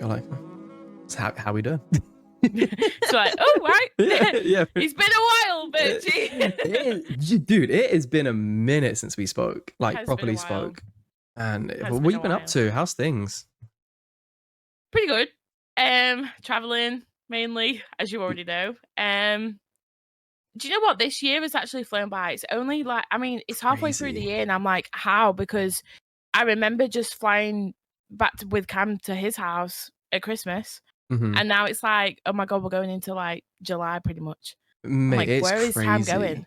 you're like, "So how we doing?" It's like, oh, right. Yeah. It's been a while, Bertie. Dude, it has been a minute since we spoke, like Has been a properly while. spoke. And Has what been you a been up while. to? How's things? Pretty good. Traveling mainly, as you already know. Do you know what? This year has actually flown by. It's only like, I mean, it's halfway through the Crazy. year, and I'm like, how? Because I remember just flying back with Cam to his house at Christmas, Mm-hmm. and now it's like, oh my God, we're going into like July pretty much. I'm Mate, like, it's where is time crazy. going?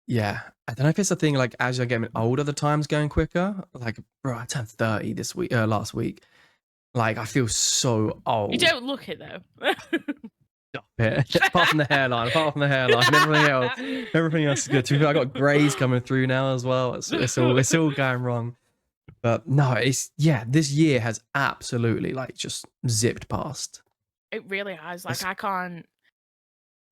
Yeah. I don't know if it's a thing like as you're getting older, the time's going quicker. Like, bro, I turned 30 this week, last week. Like, I feel so old. You don't look it though. Stop it. Apart from the hairline, everything else is good. To be fair, I got grays coming through now as well. It's all going wrong. But no, this year has absolutely like just zipped past. It really has. Like,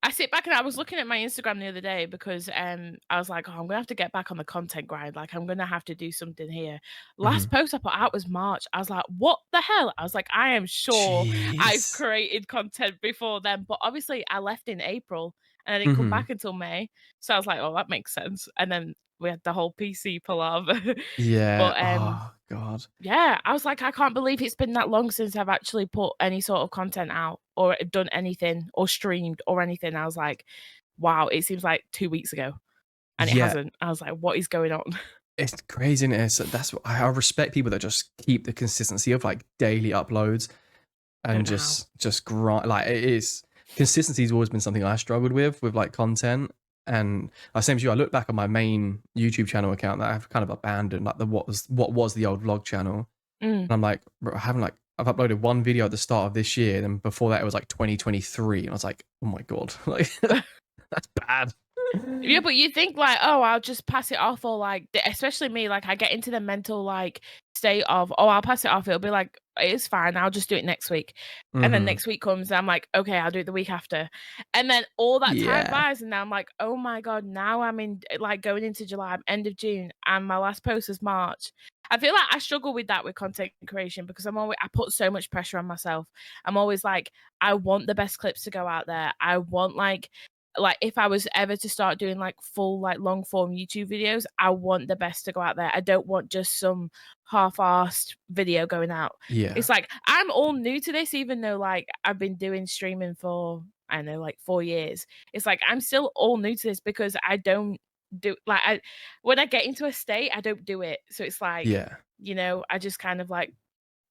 I sit back and I was looking at my Instagram the other day because I was like, oh, I'm gonna have to get back on the content grind. Like, I'm gonna have to do something here. Last post I put out was March. I was like, what the hell? I was like, I am sure I've Jeez. created content before then, but obviously I left in April and I didn't come back until May. So I was like, oh, that makes sense. And then we had the whole PC palaver. Yeah. But Oh God. yeah, I was like, I can't believe it's been that long since I've actually put any sort of content out or done anything or streamed or anything. I was like, wow, it seems like 2 weeks ago and it Yeah. hasn't. I was like, what is going on? It's craziness. That's what I respect people that just keep the consistency of like daily uploads and just grind. Like it is consistency has always been something I struggled with like content. And same as you, I look back on my main YouTube channel account that I've kind of abandoned, like what was the old vlog channel. And I'm like, bro, I've uploaded one video at the start of this year, and before that it was like 2023, and I was like, oh my God, like that's bad. Yeah, but you think like, oh, I'll just pass it off, or like, especially me, like I get into the mental like state of, oh, I'll pass it off. It'll be like, it's fine. I'll just do it next week. And then next week comes, and I'm like, okay, I'll do it the week after. And then all that time buys, and now I'm like, oh my God, now I'm in like going into July, I'm end of June, and my last post is March. I feel like I struggle with that with content creation because I put so much pressure on myself. I'm always like, I want the best clips to go out there. I want like if I was ever to start doing like full like long form YouTube videos, I want the best to go out there. I don't want just some half-assed video going out. Yeah. It's like I'm all new to this, even though like I've been doing streaming for I don't know like 4 years. It's like I'm still all new to this because I don't do like when I get into a state, I don't do it. So it's like, you know, I just kind of like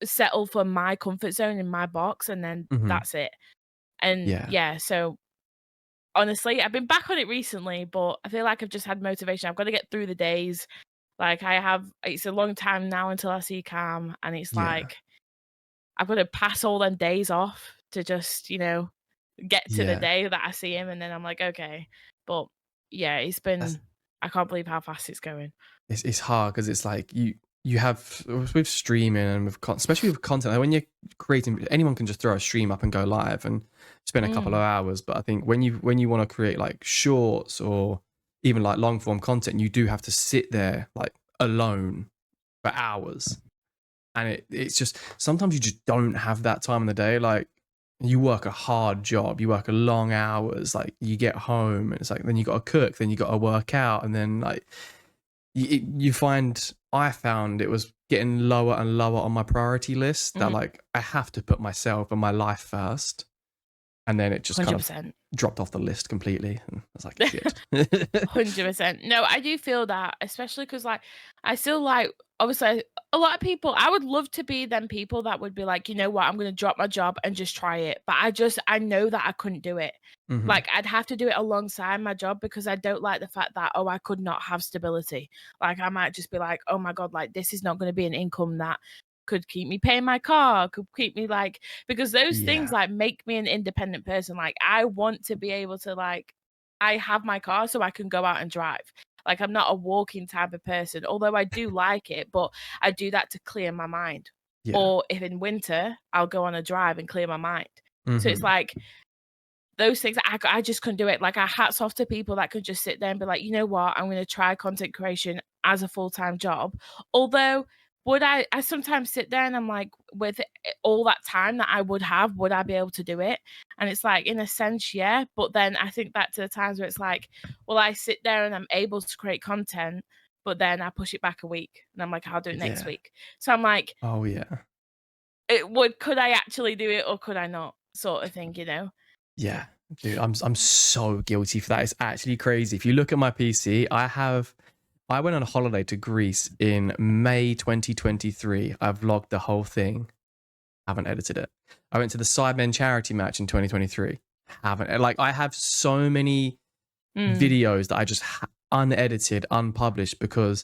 settle for my comfort zone in my box and then that's it. And yeah, so honestly, I've been back on it recently, but I feel like I've just had motivation. I've got to get through the days. Like it's a long time now until I see Cam, and it's like I've got to pass all them days off to just, you know, get to the day that I see him, and then I'm like, okay. But yeah, it's been. I can't believe how fast it's going. It's hard because it's like you have with streaming and especially with content, like when you're creating, anyone can just throw a stream up and go live and spend a couple of hours. But I think when you want to create like shorts or even like long form content, you do have to sit there like alone for hours. And it's just sometimes you just don't have that time in the day. Like you work a hard job, you work a long hours, like you get home and it's like then you got to cook, then you got to work out, and then like I found it was getting lower and lower on my priority list that like I have to put myself and my life first, and then it just 100%. kind of dropped off the list completely, and I was like, shit. 100%. No, I do feel that, especially because like I still like obviously a lot of people, I would love to be them people that would be like, you know what, I'm gonna drop my job and just try it, but I know that I couldn't do it. Like I'd have to do it alongside my job because I don't like the fact that, oh, I could not have stability. Like I might just be like, oh my God, like this is not going to be an income that could keep me paying my car, could keep me like, because those things like make me an independent person. Like I want to be able to like, I have my car so I can go out and drive. Like I'm not a walking type of person, although I do like it, but I do that to clear my mind. Or if in winter, I'll go on a drive and clear my mind. So it's like, those things I just couldn't do it. Like I hats off to people that could just sit there and be like, you know what, I'm going to try content creation as a full-time job. Although would I sometimes sit there and I'm like, with all that time that I would have, would I be able to do it? And it's like, in a sense, yeah. But then I think back to the times where it's like, well, I sit there and I'm able to create content, but then I push it back a week and I'm like, I'll do it next Yeah. week. So I'm like, Oh yeah. could I actually do it or could I not? Sort of thing, you know? Yeah. Dude, I'm so guilty for that. It's actually crazy. If you look at my PC, I went on a holiday to Greece in May 2023. I've vlogged the whole thing. Haven't edited it. I went to the Sidemen charity match in 2023. Haven't, like, I have so many Mm, videos that I just unedited, unpublished because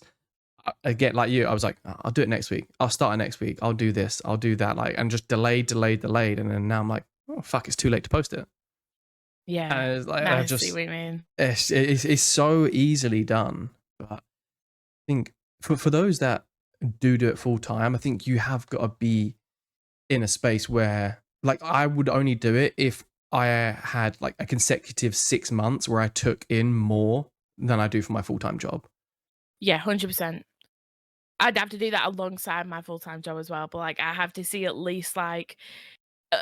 again, like you, I was like, I'll do it next week. I'll start it next week. I'll do this. I'll do that. Like, and just delayed. And then now I'm like, oh, fuck, it's too late to post it. yeah. And it's like, Now I I see just, what you mean. it's so easily done. But I think for those that do it full time, I think you have got to be in a space where, like, I would only do it if I had like a consecutive 6 months where I took in more than I do for my full time job. Yeah, 100%. I'd have to do that alongside my full-time job as well, but, like, I have to see at least, like,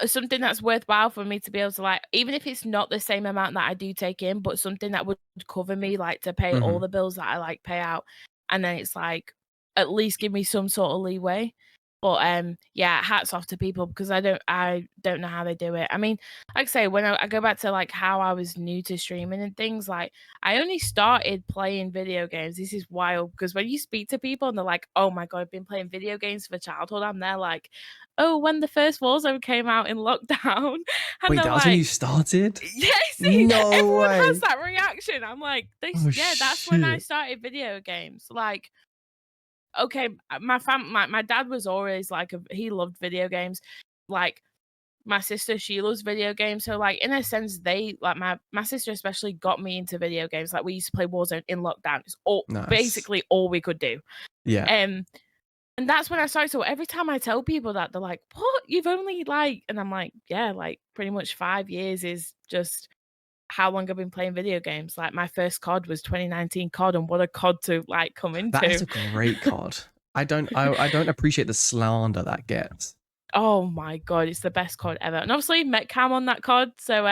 something that's worthwhile for me to be able to, like, even if it's not the same amount that I do take in, but something that would cover me, like, to pay all Hmm. the bills that I, like, pay out, and then it's, like, at least give me some sort of leeway. But, yeah, hats off to people because I don't know how they do it. I mean, like I say, when I go back to, like, how I was new to streaming and things, like, I only started playing video games. This is wild because when you speak to people and they're like, "Oh my god, I've been playing video games for childhood," I'm there like, "Oh, when the first Warzone came out in lockdown," and Wait, they're that was when you like, started? yeah, see, No everyone has way. that reaction. I'm like, Oh yeah, that's when I shit. started video games. Like, okay, my dad was always like he loved video games. Like my sister, she loves video games. So like in a sense, they like my sister especially got me into video games. Like we used to play Warzone in lockdown. It's all Nice. basically all we could do. Yeah. Um and that's when I started. So every time I tell people that, they're like, "What? You've only like," and I'm like, "Yeah, like pretty much 5 years is just how long I've been playing video games. Like my first COD was 2019 COD, and what a COD to like come That is into." a great card. I don't appreciate the slander that gets. Oh my god, it's the best COD ever. And obviously met Cam on that COD, so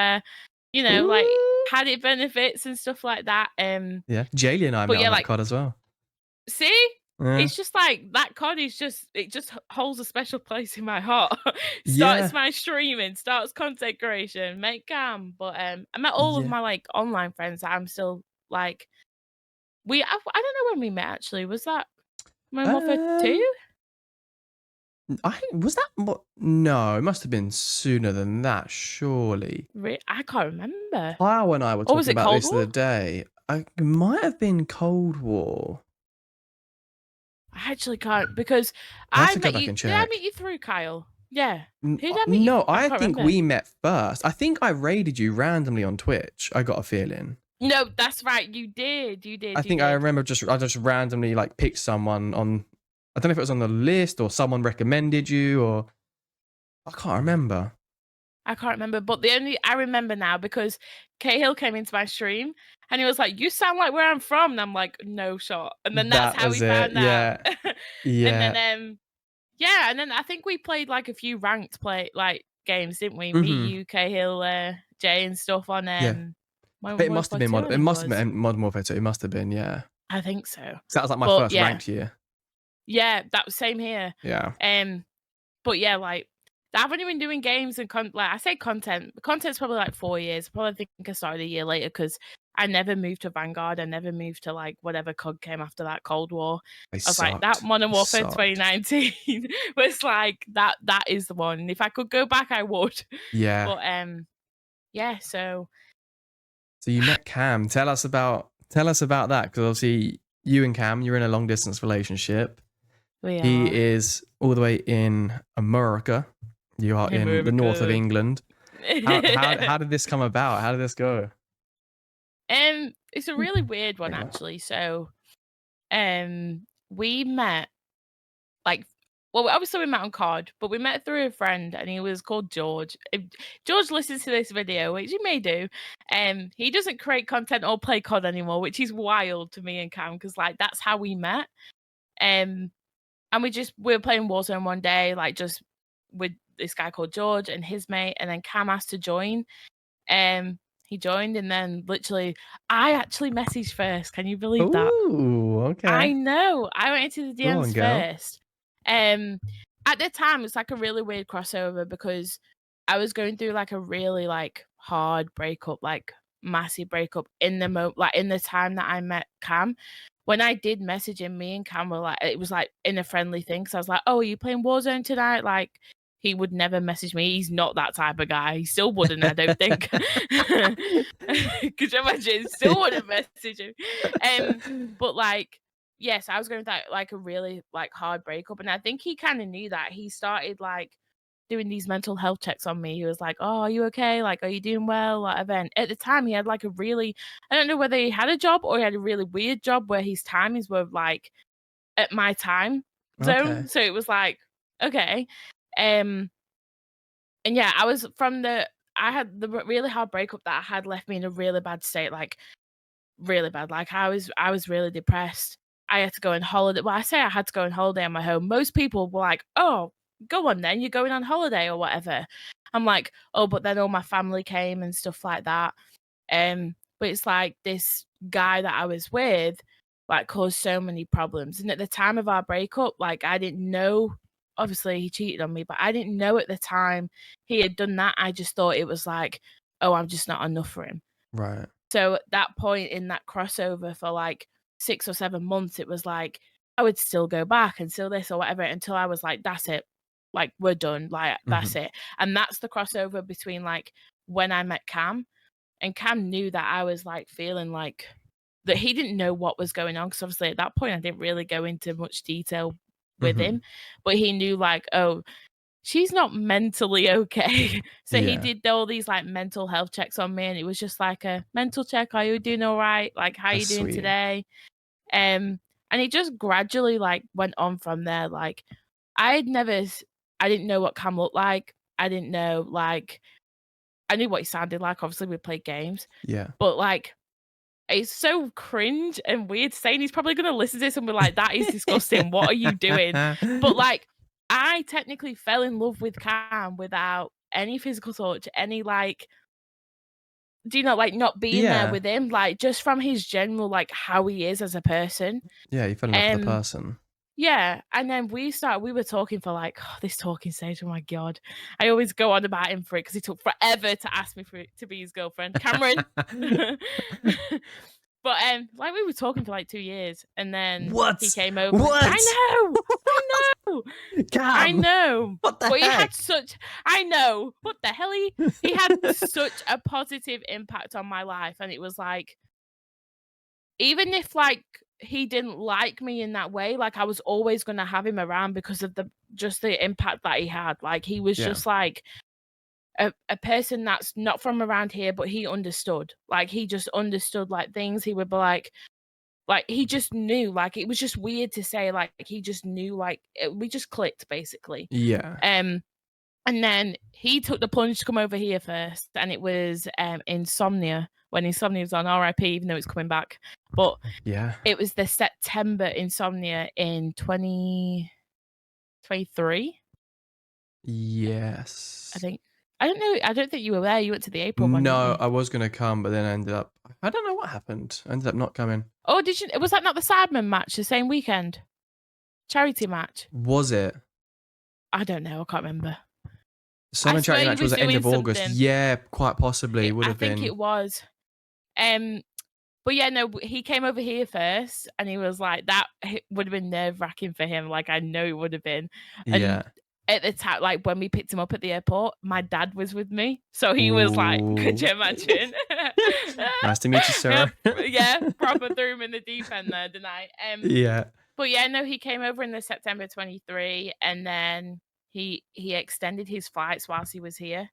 you know, like Ooh. had it benefits and stuff like that. Yeah. Jaylee and I But met on yeah, that like card as well. see? Yeah. It's just like that COD is just it just holds a special place in my heart. Starts Yeah. my streaming, starts content creation, make Cam. But I met all of Yeah. my like online friends that I'm still like I don't know when we met actually. Was that Modern Warfare Um 2? I was that no, it must have been sooner than that, surely. I can't remember. Kyle and I were Or was talking it about Cold this the War? other day. It might have been Cold War. I actually can't because I'll have I to go met back you. and Did I meet check. you through Kyle? Yeah. Who did I meet you? No, I I can't think remember. we met first. I think I raided you randomly on Twitch. I got a feeling. No, that's right. You did. You I did. You think I did. remember I just randomly like picked someone on. I don't know if it was on the list or someone recommended you or I can't remember. I can't remember, but the only I remember now because Cahill came into my stream and he was like, "You sound like where I'm from," and I'm like, "No shot." And then that's That how we was it. found out. Yeah. And then Yeah. yeah, and then I think we played like a few ranked play like games, didn't we? Me, Mhm. you, Cahill, Jay, and stuff on Yeah. Modern It must have Warfare been 2, I it think it must have was. been Modern Warfare 2. It must have been, yeah. I think so. So that was like my But first yeah, ranked year. yeah, that was same here. Yeah. Um, but yeah, like I've only been doing games and like I say content. Content's probably like 4 years. Probably think I started a year later because I never moved to Vanguard. I never moved to like whatever COD came after that Cold War. They I was like that sucked. Modern They Warfare sucked. 2019 was like that is the one. And if I could go back, I would. Yeah. But yeah. So So you met Cam. Tell us about that because obviously you and Cam, you're in a long distance relationship. we He are is all the way in America. You are in the north of America. England. How did this come about? How did this go? It's a Ooh, really weird there one you go. actually. So we met like well, obviously we met on COD, but we met through a friend, and he was called George. If George listens to this video, which he may do, he doesn't create content or play COD anymore, which is wild to me and Cam because like that's how we met. Um, And we were playing Warzone one day, like, just with this guy called George and his mate, and then Cam asked to join. He joined, and then literally I actually messaged first. Can you believe that? Ooh, I okay. know. I went into the Go on, DMs girl. first. Um, at the time, it's like a really weird crossover because I was going through like a really like hard breakup, like massive breakup in like in the time that I met Cam. When I did message him, me and Cam were like, it was like in a friendly thing. So I was like, "Oh, are you playing Warzone tonight?" Like, he would never message me. He's not that type of guy. He still wouldn't, I don't think. Could you imagine? Still wouldn't message him. But like, yes, I was going through like a really like hard breakup, and I think he kind of knew that. He started like doing these mental health checks on me. He was like, "Oh, are you okay? Like, are you doing well?" Whatever. And at the time, he had like a really, I don't know whether he had a job or he had a really weird job where his timings were like at my time zone. Okay. So it was like, okay. Um, and yeah, I had the really hard breakup that had left me in a really bad state, like really bad. Like I was really depressed. I had to go on holiday. Well, I say I had to go on holiday on my own. Most people were like, "Oh, go on then. You're going on holiday or whatever." I'm like, "Oh, but then all my family came and stuff like that." But it's like this guy that I was with, like, caused so many problems. And at the time of our breakup, like, I didn't know. Obviously, he cheated on me, but I didn't know at the time he had done that. I just thought it was like, "Oh, I'm just not enough for him." Right. So at that point in that crossover for like 6 or 7 months, it was like I would still go back and still this or whatever until I was like, "That's it. Like, we're done. Like, that's Mhm. it." And that's the crossover between like when I met Cam, and Cam knew that I was like feeling like that he didn't know what was going on because obviously at that point I didn't really go into much detail with Mhm. him, but he knew like, "Oh, she's not mentally okay." So he Yeah. did all these like mental health checks on me, and it was just like a mental check. Are you doing all right? Like, how That's you doing sweet. today? And it just gradually like went on from there. Like, I had never, I didn't know what Cam looked like. I didn't know like I knew what he sounded like. Obviously, we played games, Yeah. but like it's so cringe and weird saying he's probably gonna listen to this and be like, "That is disgusting. What are you doing?" But, like, I technically fell in love with Cam without any physical touch, any, like, do you know, like, not being there Yeah. with him, like, just from his general, like, how he is as a person. Yeah, you fell in love with the Um, person. yeah, and then we were talking for, like, this talking stage, oh my god. I always go on about him for it because he took forever to ask me to be his girlfriend. Cameron. But, like, we were talking for, like, 2 years, and then he What? came over and What? I know! I Cam, know! what the But he had heck? such I know! What the hell? He had such a positive impact on my life, and it was like, even if, like, he didn't like me in that way, like, I was always gonna have him around because of the impact that he had. Like, he was Yeah. just, like, a person that's not from around here, but he understood. Like, he just understood, like, things. He would be like, he just knew, like, it was just weird to say, like, he just knew, like, we just clicked, basically. Yeah. Um, and then he took the plunge to come over here first, and it was, Insomnia, when Insomnia was on RIP, even though it's coming back. But Yeah. it was the September Insomnia in 2023, I Yes. think. I don't think you were there, you went to the April one, didn't No, you? I was gonna come, but then I ended up I don't know what happened. I ended up not coming. Oh, did you was that not the Sidemen match the same weekend? Charity match? Was it? I don't know, I can't remember. I Simon swear Charity he match was was at end doing of August. something. Yeah, quite possibly would I have think been. it was. Um, but yeah, no, he came over here first, and he was like, that would have been nerve wracking for him. Like, I know it would have been. And Yeah. at the time, like when we picked him up at the airport, my dad was with me, so he was like, could Ooh. you imagine? Nice to meet you, yeah, sir. yeah, proper threw him in the deep end there, didn't I? Yeah. But yeah, no, he came over in the September 23, and then he extended his flights whilst he was here.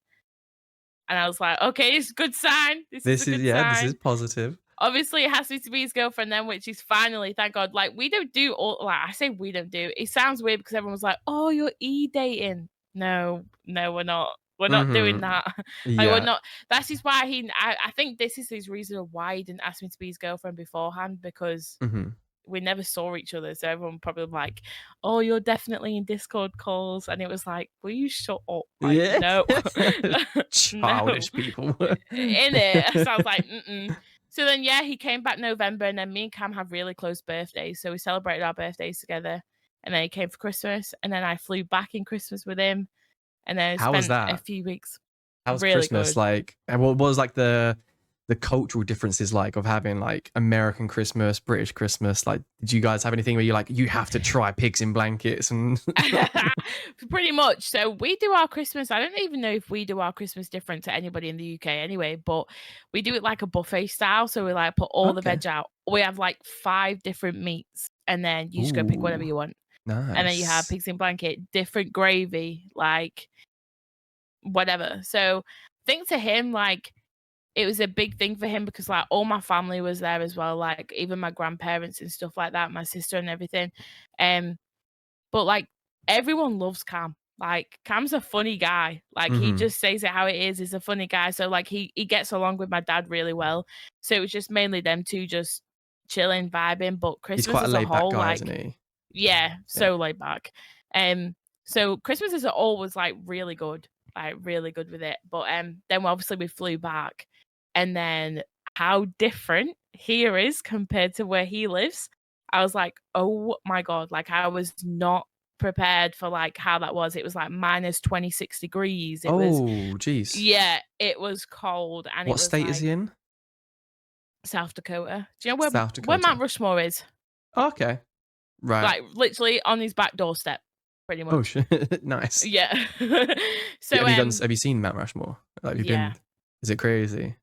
And I was like, "Okay, it's a good sign. This is a good This is sign." positive. Obviously, it has to be his girlfriend then, which is finally, thank God. Like, we don't do all like, I say we don't do. It sounds weird because everyone's like, "Oh, you're e-dating." No, no, we're not. We're not doing Mhm. that. Like, we're Yeah. not. That's just why I think this is his reason why he didn't ask me to be his girlfriend beforehand because Mhm. we never saw each other. So everyone probably like, "Oh, you're definitely in Discord calls," and it was like, "Will you shut up?" Like, Yeah. no, no, Childish people. in it. So I was like, mm-mm. So then, yeah, he came back November, and then me and Cam have really close birthdays, so we celebrated our birthdays together. And then he came for Christmas, and then I flew back in Christmas with him, and then I How was spent a that? few weeks. How was Really Christmas good. like? And what was like the cultural differences like of having like American Christmas, British Christmas? Like, did you guys have anything where you like you have to try pigs in blankets and? Pretty much. So we do our Christmas. I don't even know if we do our Christmas different to anybody in the UK anyway, but we do it like a buffet style. So we like put all the Okay. veg out. We have like 5 different meats, and then you just go pick whatever Ooh, you want. And then you have nice. pigs in blanket, different gravy, like whatever. So I think to him, like it was a big thing for him because like all my family was there as well, like even my grandparents and stuff like that, my sister and everything. Um, but like everyone loves Cam. Like Cam's a funny guy. Like he Mm-hmm. just says it how it is. He's a funny guy. So like he gets along with my dad really well. So it was just mainly them two just chilling, vibing. But He's Christmas quite a as a laid back whole, guy, isn't like he? yeah, Yeah. so laid back. So Christmas as a whole was like really good with it. But then obviously we flew back, and then how different here is compared to where he lives. I was like, oh my god, like I was not prepared for like how that was. It was like minus 26 degrees. It was Oh, geez. yeah, it was cold, and it What was state is like he in? South Dakota. Do you know South where Mount Dakota. Rushmore is? Okay. Right. Like literally on his back doorstep, pretty Oh much. shit. Nice. Yeah. Yeah, So, have you seen Mount Rushmore? Like, have you yeah. been? Is it crazy?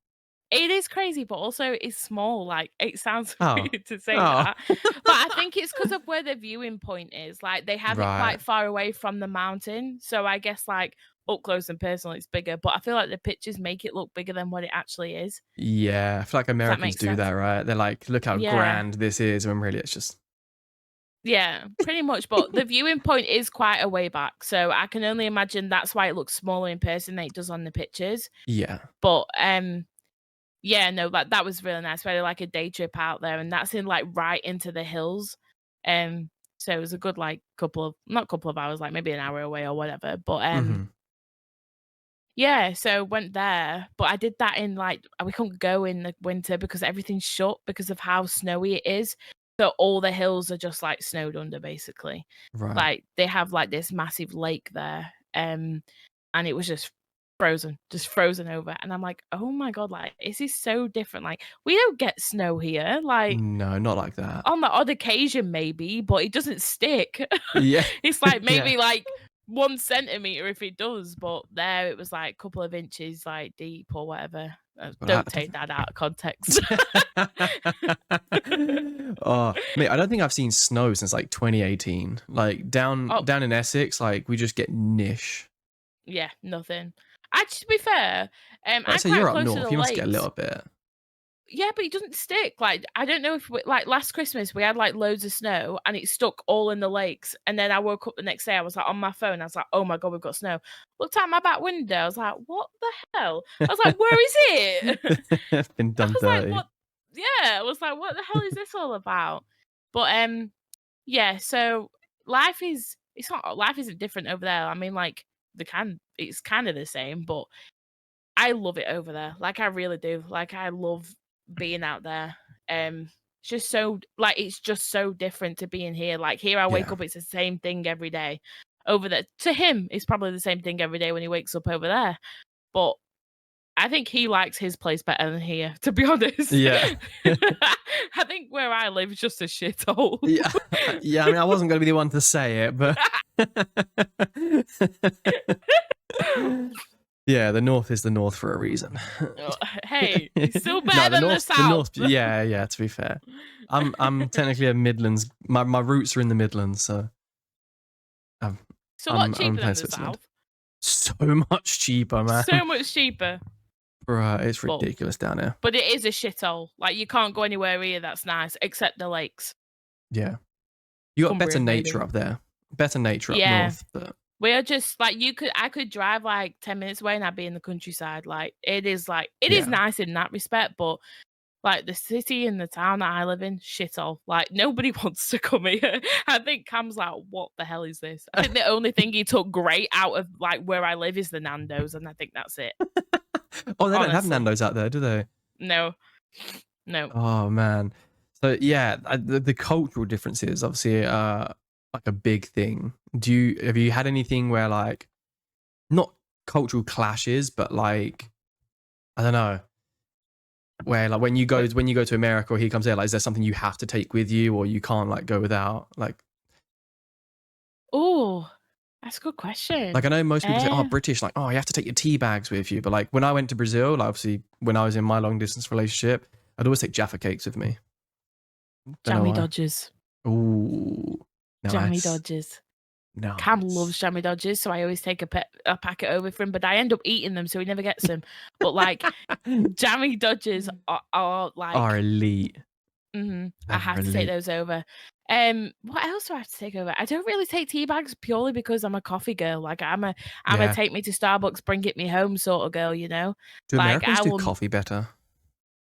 It is crazy, but also it's small, like, it sounds Oh. weird to say Oh. that, but I think it's because of where the viewing point is, like, they have it Right. quite far away from the mountain, so I guess, like, up close and personal, it's bigger, but I feel like the pictures make it look bigger than what it actually is, Yeah, I feel like if that Americans makes do that, sense. right? They're like, look how Yeah. grand this is, when really it's just Yeah, pretty much, but the viewing point is quite a way back, so I can only imagine that's why it looks smaller in person than it does on the pictures, yeah. but, yeah, no, that was really nice. We had, like, a day trip out there, and that's in, like, right into the hills. So it was a good, like, couple of hours, like, maybe an hour away or whatever, but, Mhm. yeah, so went there, but I did that in, like we couldn't go in the winter because everything's shut because of how snowy it is. So all the hills are just, like, snowed under, basically. Right. Like, they have, like, this massive lake there, and it was just frozen over, and I'm like, "Oh my god, like, this is so different." Like, we don't get snow here, like, No, not like that. on the odd occasion maybe, but it doesn't stick. Yeah. It's like Yeah. maybe like 1 centimeter if it does, but there it was like a couple of inches like deep or whatever. But Don't take that out of context. Oh, mate, I don't think I've seen snow since like 2018. Like Oh, down in Essex, like we just get niche. yeah, nothing. Actually, to be fair, Like I I'm say quite you're up close to north, the you must get a lakes. little bit. Yeah, but it doesn't stick. Like, I don't know if like last Christmas we had like loads of snow and it stuck all in the lakes. And then I woke up the next day, I was like on my phone, I was like, oh my god, we've got snow. Looked out my back window, I was like, what the hell? I was like, where is it? Been I done was like, dirty. what? Yeah, I was like, what the hell is this all about? But yeah. So it's not life isn't different over there. I mean, like it's kind of the same, but I love it over there. Like I really do. Like I love being out there. It's just so like it's just so different to being here. Like here I wake Yeah. up, it's the same thing every day. Over there to him, it's probably the same thing every day when he wakes up over there. But I think he likes his place better than here, to be honest. Yeah. I think where I live is just a shithole. Yeah. Yeah, I mean I wasn't gonna be the one to say it, but yeah, the north is the north for a reason. Oh, hey, it's still No, better than the the south. north. Yeah, yeah. To be fair, I'm technically a Midlands. My roots are in the Midlands, so I'm So what I'm cheaper playing than the Switzerland. south? So much cheaper, man. So much cheaper. Bruh, it's But ridiculous down here. but it is a shithole. Like you can't go anywhere here that's nice except the lakes. Yeah, you got better Cumbria, nature maybe. up there. Better nature up Yeah. north, but We are just like I could drive like 10 minutes away and I'd be in the countryside. Like it is yeah, nice in that respect, but Like, the city and the town that I live in, shithole. Like, nobody wants to come here. I think Cam's like, "What the hell is this?" I think the only thing he took great out of, like, where I live is the Nando's, and I think that's it, Oh, they don't have honestly. Nando's out there, do they? No. No. Oh man. So yeah, the cultural differences obviously are like a big thing. Have you had anything where like not cultural clashes, but like I don't know, where like But when you go to America or he comes here, like is there something you have to take with you or you can't like go without? oh, that's a good Like question. I know most people say, oh, Eh, British, like, oh, you have to take your tea bags with you. But like when I went to Brazil, like obviously when I was in my long distance relationship, I'd always take Jaffa cakes with me. Don't know jammy why. Dodgers. Ooh, Jammy nice. Dodgers. Cam Nice. loves jammy Dodgers, so I always take a packet over for him, but I end up eating them, so he never gets them. But, like, jammy Dodgers are Are like elite. I They're have to take elite. those over. What else do I have to take over? I don't really take tea bags purely because I'm a coffee girl. Like, I'm a Yeah. take me to Starbucks, bring it me home sort of girl, you know? Do Like, Americans I do will coffee better?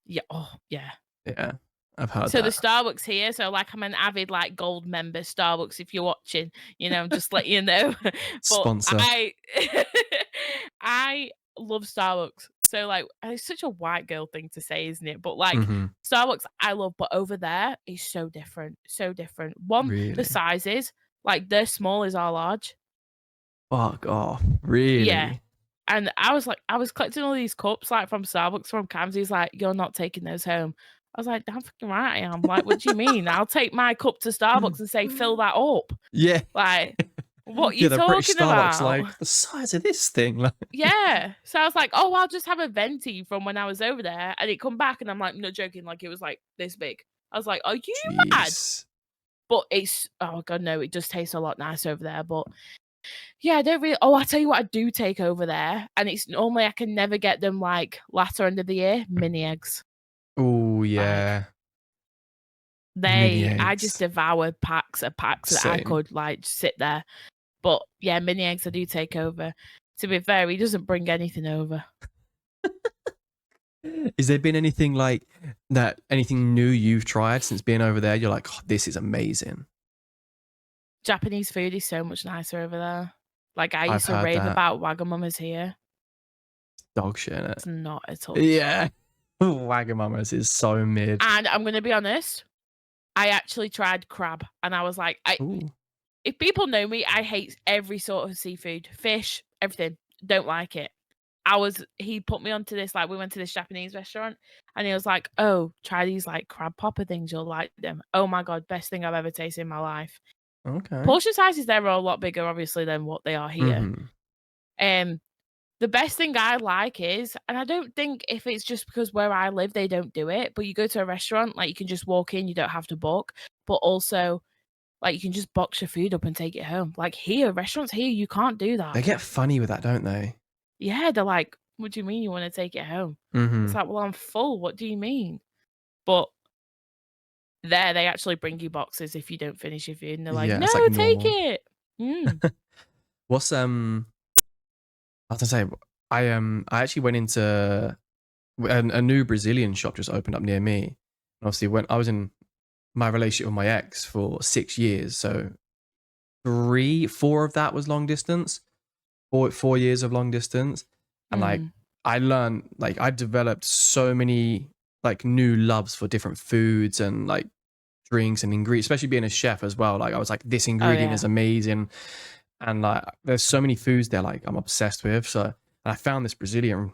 yeah, oh, yeah. Yeah, I've heard So the that. Starbucks here, so, like, I'm an avid, like, gold member, Starbucks, if you're watching, just let you know. But Sponsor. I I love Starbucks. So, like, it's such a white girl thing to say, isn't it? But, like, Hmm. Starbucks I love, but over there is so different, so different. One, the Really? sizes, like, their small is our large. Fuck off. Yeah. Really? And I was like I was collecting all these cups, like, from Starbucks from Cams. He's like, "You're not taking those home." I was like, "Damn fucking right I am." Like, "What do you mean? I'll take my cup to Starbucks and say, 'Fill that up.'" Yeah. Like, "What you Yeah, the British talking Starbucks, about?" like the size of this thing. Like, Yeah. So I was like, "Oh, I'll just have a venti from when I was over there," and it come back, and I'm like, "Not joking," like, it was, like, this big. I was like, "Are you mad?" jeez. But it's oh god, no, it does taste a lot nicer over there, but yeah, I don't really oh, I'll tell you what I do take over there, and it's normally I can never get them, like, latter end of the year, mini eggs. Oh Like, yeah. Mini I just eggs. devoured packs of packs that I Same. could, like, just sit there. But, yeah, mini eggs I do take over. To be fair, he doesn't bring anything over. Has there been anything like that? Anything new you've tried since being over there? You're like, oh, this is amazing. Japanese food is so much nicer over there. Like, I I've used to heard rave that. about Wagamama's here. Dog shit in it. It's not a touch. Yeah. Wagamama's is so mid. And I'm gonna be honest, I actually tried crab, and I was like, I Ooh. if people know me, I hate every sort of seafood, fish, everything. Don't like it. He put me onto this, like, we went to this Japanese restaurant, and he was like, "Oh, try these, like, crab popper things, you'll like them." Oh my god, best thing I've ever tasted in my life. Okay. Portion sizes there are a lot bigger, obviously, than what they are here. Mm-hmm. Um, the best thing I like is and I don't think if it's just because where I live, they don't do it, but you go to a restaurant, like, you can just walk in, you don't have to book, but also, like, you can just box your food up and take it home. Like, here, restaurants here, you can't do that. They get funny with that, don't they? Yeah, they're like, "What do you mean you wanna take it home?" Mm-hmm. It's like, "Well, I'm full, what do you mean?" But there, they actually bring you boxes if you don't finish your food, and they're like, Yeah, "No, it's like take normal. it." Mm. What's I was gonna say, I actually went into a new Brazilian shop just opened up near me. And obviously, when I was in my relationship with my ex for 6 years, so 4 of that was long distance. 4 years of long distance, and like Mm. I learned, like I developed so many like new loves for different foods and like drinks and ingredients, especially being a chef as well. Like I was like, this Oh, ingredient yeah. is amazing, and like there's so many foods there like I'm obsessed with. So and I found this Brazilian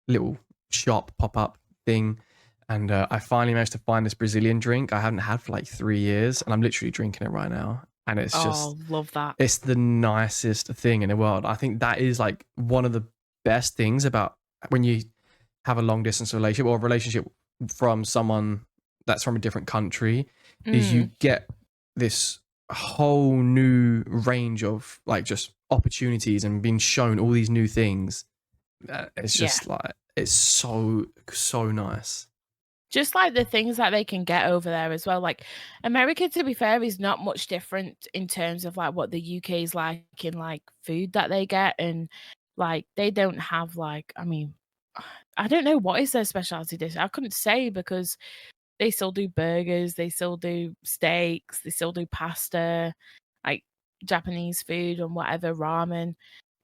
little shop pop up thing. And I finally managed to find this Brazilian drink I haven't had for like 3 years, and I'm literally drinking it right now. And it's just, Oh, love that. it's the nicest thing in the world. I think that is like one of the best things about when you have a long distance relationship or a relationship from someone that's from a different country, is Mm. you get this whole new range of like just opportunities and being shown all these new things. It's Yeah. just like it's so nice. Just like the things that they can get over there as well. Like, America, to be fair, is not much different in terms of, like, what the UK is like in, like, food that they get, and, like, they don't have, like I mean, I don't know what is their specialty dish. I couldn't say because they still do burgers, they still do steaks, they still do pasta, like Japanese food and whatever, ramen.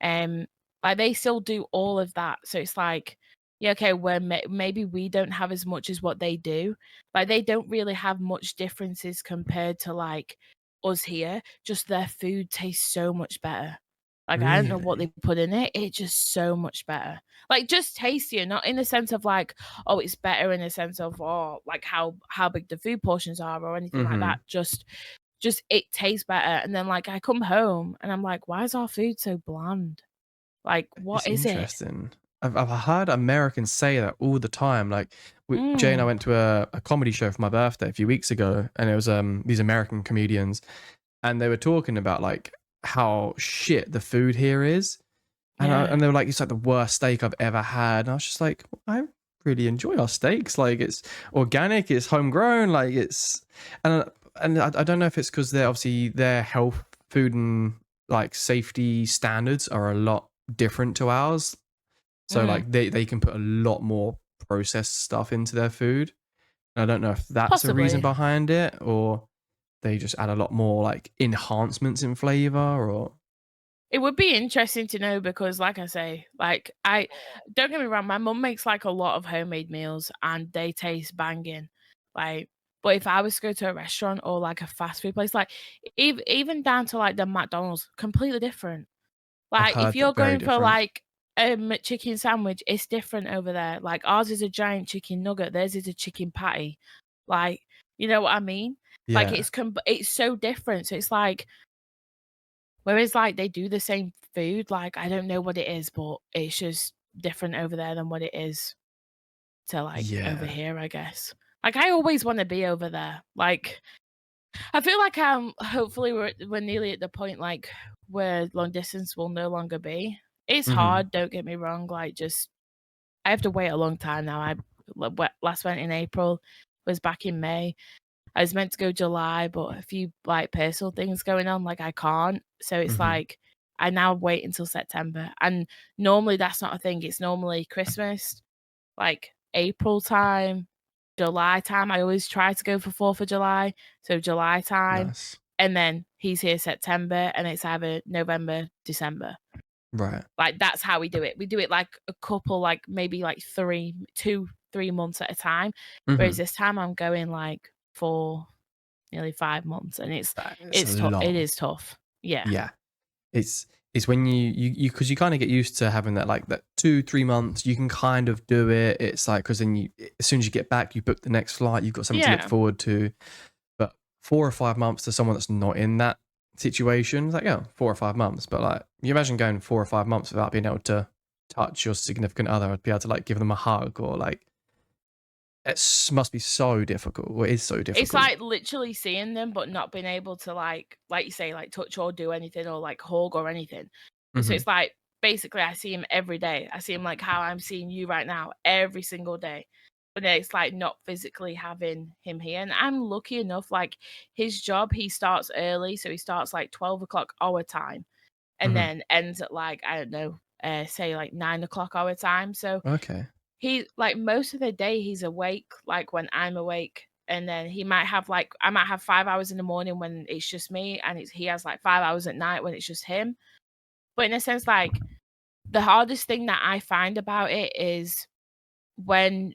Um, like they still do all of that. So it's like, yeah, okay, where maybe we don't have as much as what they do. Like they don't really have much differences compared to like us here. Just their food tastes so much better. Like I don't know what Really? they put in it. It's just so much better. Like just tastier, not in the sense of like, oh, it's better in the sense of, oh, like how big the food portions are or anything like that. Mhm. Just it tastes better. And then like I come home and I'm like, why is our food so bland? Like, what It's is it? interesting. I've heard Americans say that all the time. Like, Jay and I Mm, went to a comedy show for my birthday a few weeks ago, and it was these American comedians, and they were talking about like how shit the food here is, yeah, and they were like, it's like the worst steak I've ever had. And I was just like, I really enjoy our steaks. Like, it's organic, it's homegrown, like and I don't know if it's because they're obviously their health, food, and like safety standards are a lot different to ours. So mm, like they can put a lot more processed stuff into their food. I don't know if that's a reason possibly. behind it, or they just add a lot more like enhancements in flavor, or It would be interesting to know because, like I say, like I don't get me wrong, my mum makes like a lot of homemade meals and they taste banging. Like, but if I was to go to a restaurant or like a fast food place, like even down to like the McDonald's, completely different. I've Like, if heard you're that very going for, different. like, a McChicken sandwich, it's different over there. Like, ours is a giant chicken nugget, theirs is a chicken patty. Like, you know what I mean? Like, Yeah, it's so different. So it's like whereas, like, they do the same food, like, I don't know what it is, but it's just different over there than what it is to, like, over yeah. here, I guess. Like, I always wanna be over there. Like, I feel like, hopefully we're nearly at the point, like, where long distance will no longer be. It's Hmm. hard, don't get me wrong, like, just I have to wait a long time now. Last went in April, was back in May. I was meant to go July, but a few, like, personal things going on, like, I can't. So it's Hmm. like, I now wait until September, and normally that's not a thing. It's normally Christmas, like, April time, July time. I always try to go for 4th of July, so July time, Nice. and then he's here September, and it's either November, December. Right. Like, that's how we do it. We do it, like, a couple, like, maybe, like, 3 months at a time, whereas Hmm. this time I'm going, like, for nearly 5 months, and It's a it long. is tough. Yeah. Yeah. It's it's when you because you kind of get used to having that like that 2-3 months you can kind of do it. It's like because then you as soon as you get back you book the next flight, you've got something to look Yeah. forward to. But 4 or 5 months to someone that's not in that situation, it's like, oh, 4 or 5 months. But like, you imagine going 4 or 5 months without being able to touch your significant other, be able to like give them a hug or like, must be so difficult. Well, it is so It's difficult. like literally seeing them, but not being able to like you say, like touch or do anything or like hug or anything. So Hmm. it's like basically I see him every day. I see him like how I'm seeing you right now every single day. But then it's like not physically having him here. And I'm lucky enough, like his job, he starts early. So he starts like 12 o'clock our time and Hmm. then ends at like, I don't know, say like 9 o'clock our time. So Okay. he like, most of the day, he's awake, like, when I'm awake, and then he might have, like I might have 5 hours in the morning when it's just me, and he has, like, 5 hours at night when it's just him. But in a sense, like, the hardest thing that I find about it is when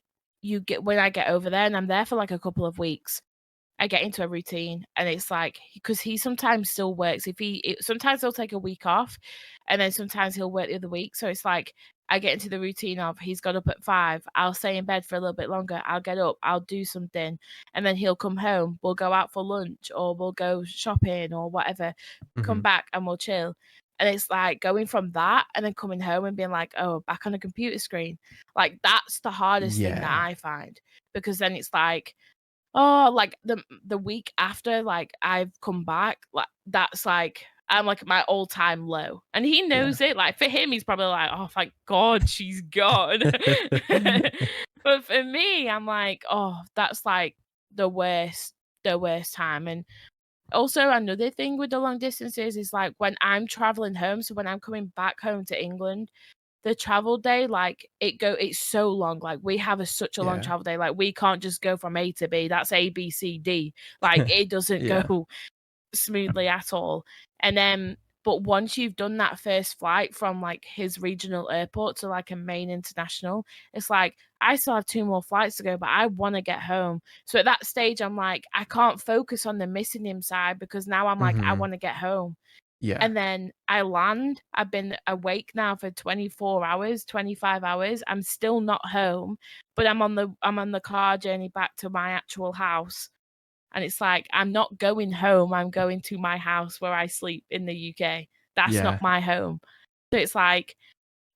when I get over there and I'm there for, like, a couple of weeks, I get into a routine, and it's like because he sometimes still works. Sometimes he'll take a week off, and then sometimes he'll work the other week. So it's like I get into the routine of he's got up at 5. I'll stay in bed for a little bit longer. I'll get up. I'll do something, and then he'll come home. We'll go out for lunch, or we'll go shopping, or whatever. Come Hmm. back and we'll chill. And it's like going from that and then coming home and being like, oh, back on a computer screen. Like that's the hardest thing that Yeah. I find because then it's like oh, like, the week after, like, I've come back, like, that's, like I'm, like, at my all-time low, and he Yeah. knows it, like, for him, he's probably like, "Oh, thank God she's gone." But for me, I'm like, "Oh, that's, like, the worst the worst time," and also another thing with the long distances is, like, when I'm traveling home, so when I'm coming back home to England, the travel day, like, it's so long, like, we have such a long Yeah. travel day, like, we can't just go from A to B, that's A, B, C, D, like, it doesn't Yeah. go smoothly at all, and then but once you've done that first flight from, like, his regional airport to, like, a main international, it's like, I still have 2 more flights to go, but I wanna get home. So at that stage, I'm like, I can't focus on the missing him side because now I'm like, I Mhm. wanna get home. Yeah. And then I land, I've been awake now for 24 hours, 25 hours, I'm still not home, but I'm on the car journey back to my actual house, and it's like, I'm not going home, I'm going to my house where I sleep in the UK. That's not Yeah. my home. So it's like,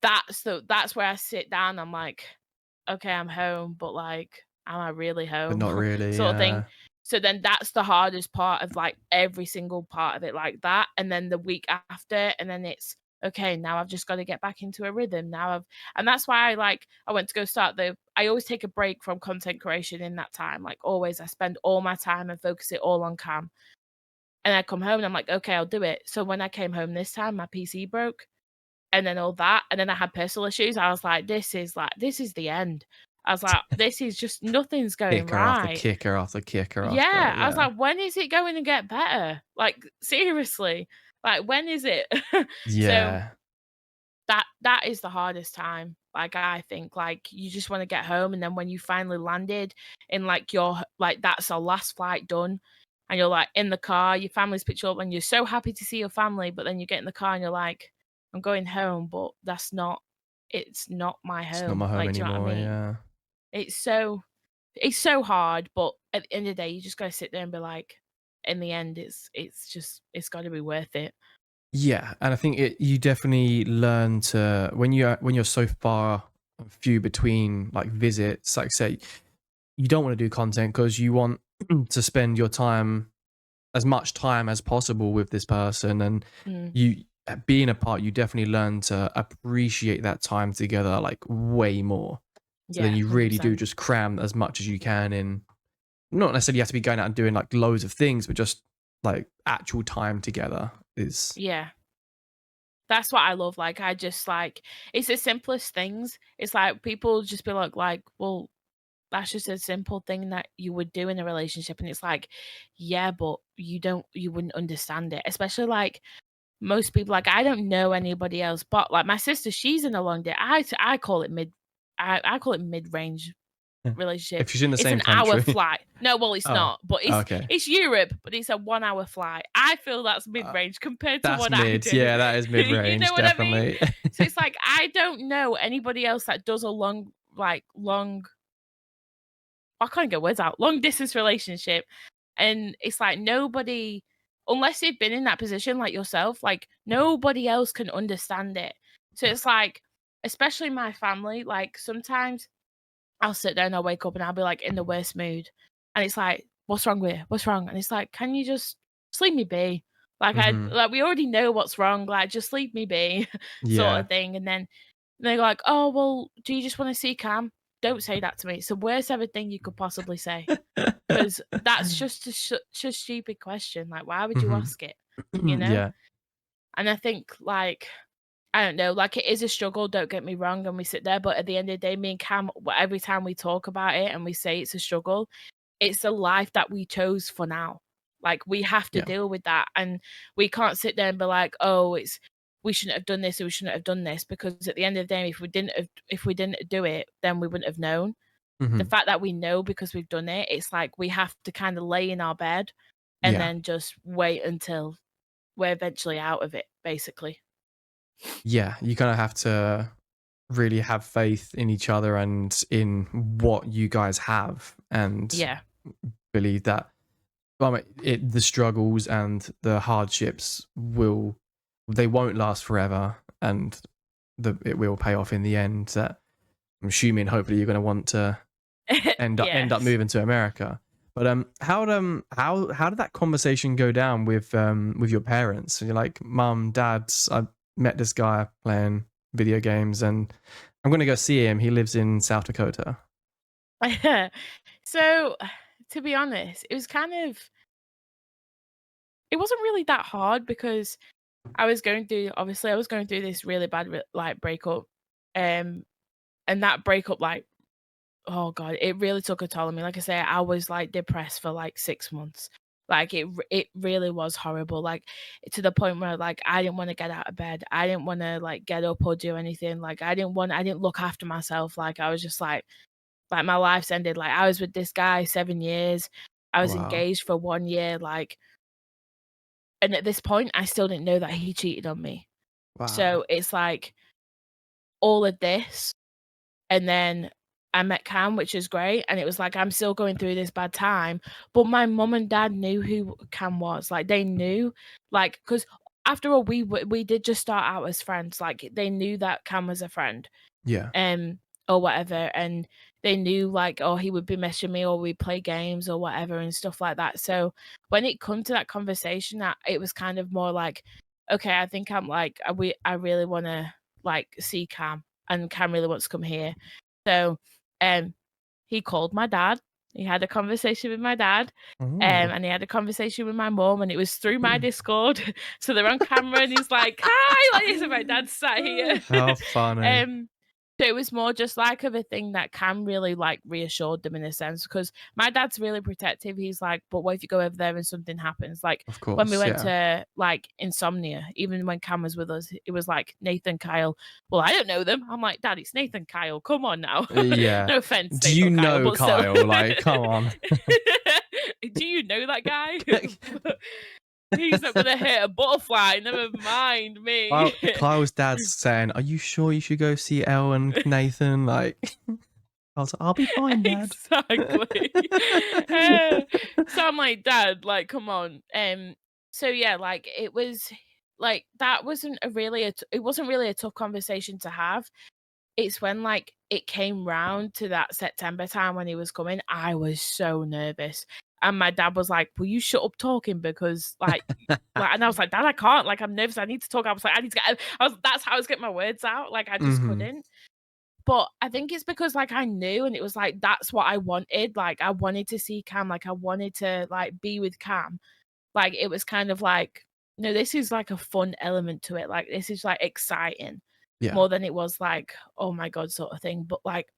that's where I sit down, I'm like, "Okay, I'm home, but, like, am I really But home?" not really, sort of thing. yeah. So then that's the hardest part of, like, every single part of it like that, and then the week after, and then it's, "Okay, now I've just gotta get back into a rhythm, now I've" and that's why I went to go start the I always take a break from content creation in that time, like, always, I spend all my time and focus it all on cam, and I come home and I'm like, "Okay, I'll do it." So when I came home this time, my PC broke, and then all that, and then I had personal issues, I was like, "This is the end." I was like, "This is just nothing's going Kicker after right." kicker after kicker after Yeah, I was yeah. like, "When is it going to get better?" Like, seriously, like, when is it? So, Yeah. that is the hardest time, like, I think, like, you just wanna get home, and then when you finally landed in, like, like, that's the last flight done, and you're, like, in the car, your family's picked you up, and you're so happy to see your family, but then you get in the car and you're like, "I'm going home, but it's not my It's not home." my home Like, do you know what I anymore, mean? yeah. It's so it's so hard, but at the end of the day, you just gotta sit there and be like, in the end, it's gotta be worth it. Yeah, and I think you definitely learn to when you're so far few between like visits, like say you don't want to do content because you want to spend your time as much time as possible with this person and Mm, you being apart, you definitely learn to appreciate that time together like way more. So then yeah, you really do 100%. just cram as much as you can in. Not necessarily you have to be going out and doing like loads of things, but just like actual time together is Yeah. That's what I love, like, I just, like it's the simplest things. It's like, people just be like, "Well, that's just a simple thing that you would do in a relationship," and it's like, "Yeah, but you wouldn't understand it." Especially, like, most people like, I don't know anybody else, but, like, my sister, she's in a long day. I call it I call it mid-range relationship. if she's in the It's same an hour country. flight. No, well, it's Oh, not, but okay. it's Europe, but it's a 1-hour flight. I feel that's Uh, mid-range compared to that's what I mid. do. Yeah, that is You know mid-range, what I mean? definitely. So it's like, I don't know anybody else that does a I can't get words out, long distance relationship, and it's like nobody unless they've been in that position like yourself, like, nobody else can understand it. So it's like, especially my family, like, sometimes I'll sit there and I'll wake up and I'll be, like, in the worst mood, and it's like, "What's wrong with you? What's wrong?" And it's like, "Can you just leave me be?" Mhm. We already know what's wrong, like, "Just leave me be," sort Yeah. of thing, and then they're like, "Oh, well, do you just wanna see Cam?" Don't say that to me. It's the worst ever thing you could possibly say, because that's just such a stupid question, like, why would you Mhm. ask it, you know? Yeah. And I think, like, I don't know, like, it is a struggle, don't get me wrong, and we sit there, but at the end of the day, me and Cam, every time we talk about it and we say it's a struggle, it's a life that we chose for now. Like, we have to Yeah. deal with that, and we can't sit there and be like, "Oh, it's we shouldn't have done this or we shouldn't have done this," because at the end of the day, if we didn't do it, then we wouldn't have known. The Mhm. fact that we know because we've done it, it's like we have to kinda lay in our bed and Yeah. then just wait until we're eventually out of it, basically. Yeah, you kinda have to really have faith in each other and in what you guys have and Yeah. believe that well, the struggles and the hardships they won't last forever and it will pay off in the end that I'm assuming hopefully you're going to want to end up Yes. moving to America. But how did that conversation go down with your parents? And you're like, Mum, Dad, I met this guy playing video games and I'm gonna go see him. He lives in South Dakota. So, to be honest, it wasn't really that hard because I was going through this really bad breakup, and that breakup, like, oh god, it really took a toll on me. Like I say, I was, like, depressed for, like, 6 months. Like, it really was horrible, like, to the point where, like, I didn't wanna get out of bed. I didn't wanna, like, get up or do anything. Like, I didn't look after myself. Like, I was just like, my life's ended. Like, I was with this guy 7 years. I was Wow. engaged for 1 year, like, and at this point, I still didn't know that he cheated on me. Wow. So, it's like all of this, and then I met Cam, which is great, and it was like, I'm still going through this bad time, but my mum and dad knew who Cam was, like, they knew, like, because after all, we did just start out as friends, like, they knew that Cam was a friend, Yeah. um, or whatever, and they knew, like, oh, he would be messaging me or we'd play games or whatever and stuff like that, so when it come to that conversation, that it was kind of more like, "Okay, I think I'm like, I really wanna, like, see Cam, and Cam really wants to come here." So, um, he called my dad, he had a conversation with my dad, Oh. and he had a conversation with my mum, and it was through my Discord, so they're on camera, and he's like, "Hi!" Like this, and my dad's sat here. How funny. Um, so it was more just like of a thing that Cam really, like, reassured them in a sense, because my dad's really protective. He's like, "But what if you go over there and something happens?" Like, Of when we course, went yeah. to, like, Insomnia, even when Cam was with us, it was like, "Nathan, Kyle." "Well, I don't know them." I'm like, "Dad, it's Nathan, Kyle. Come on now." Yeah. No offense, Do you Nathan, Kyle, know but still. Kyle? Like, come on. Do you know that guy? He's not gonna hit a butterfly, never mind me. Kyle's dad's saying, "Are you sure you should go see Elle and Nathan?" Like, I was like, "I'll be fine, Dad." Exactly. Eh, so I'm like, "Dad, like, come on." So yeah, like, it was like, that wasn't a really a t it wasn't really a tough conversation to have. It's when, like, it came round to that September time when he was coming, I was so nervous, and my dad was like, "Will you shut up talking because, like," and I was like, "Dad, I can't, like, I'm nervous, I need to talk." I was like, "I need to get," I was that's how I was getting my words out, like, I just Mhm. couldn't. But I think it's because, like, I knew, and it was like, that's what I wanted, like, I wanted to see Cam, like, I wanted to, like, be with Cam. Like, it was kind of like, "No, this is, like, a fun element to it, like, this is, like, exciting," Yeah. more than it was like, "Oh my god," sort of thing, but, like,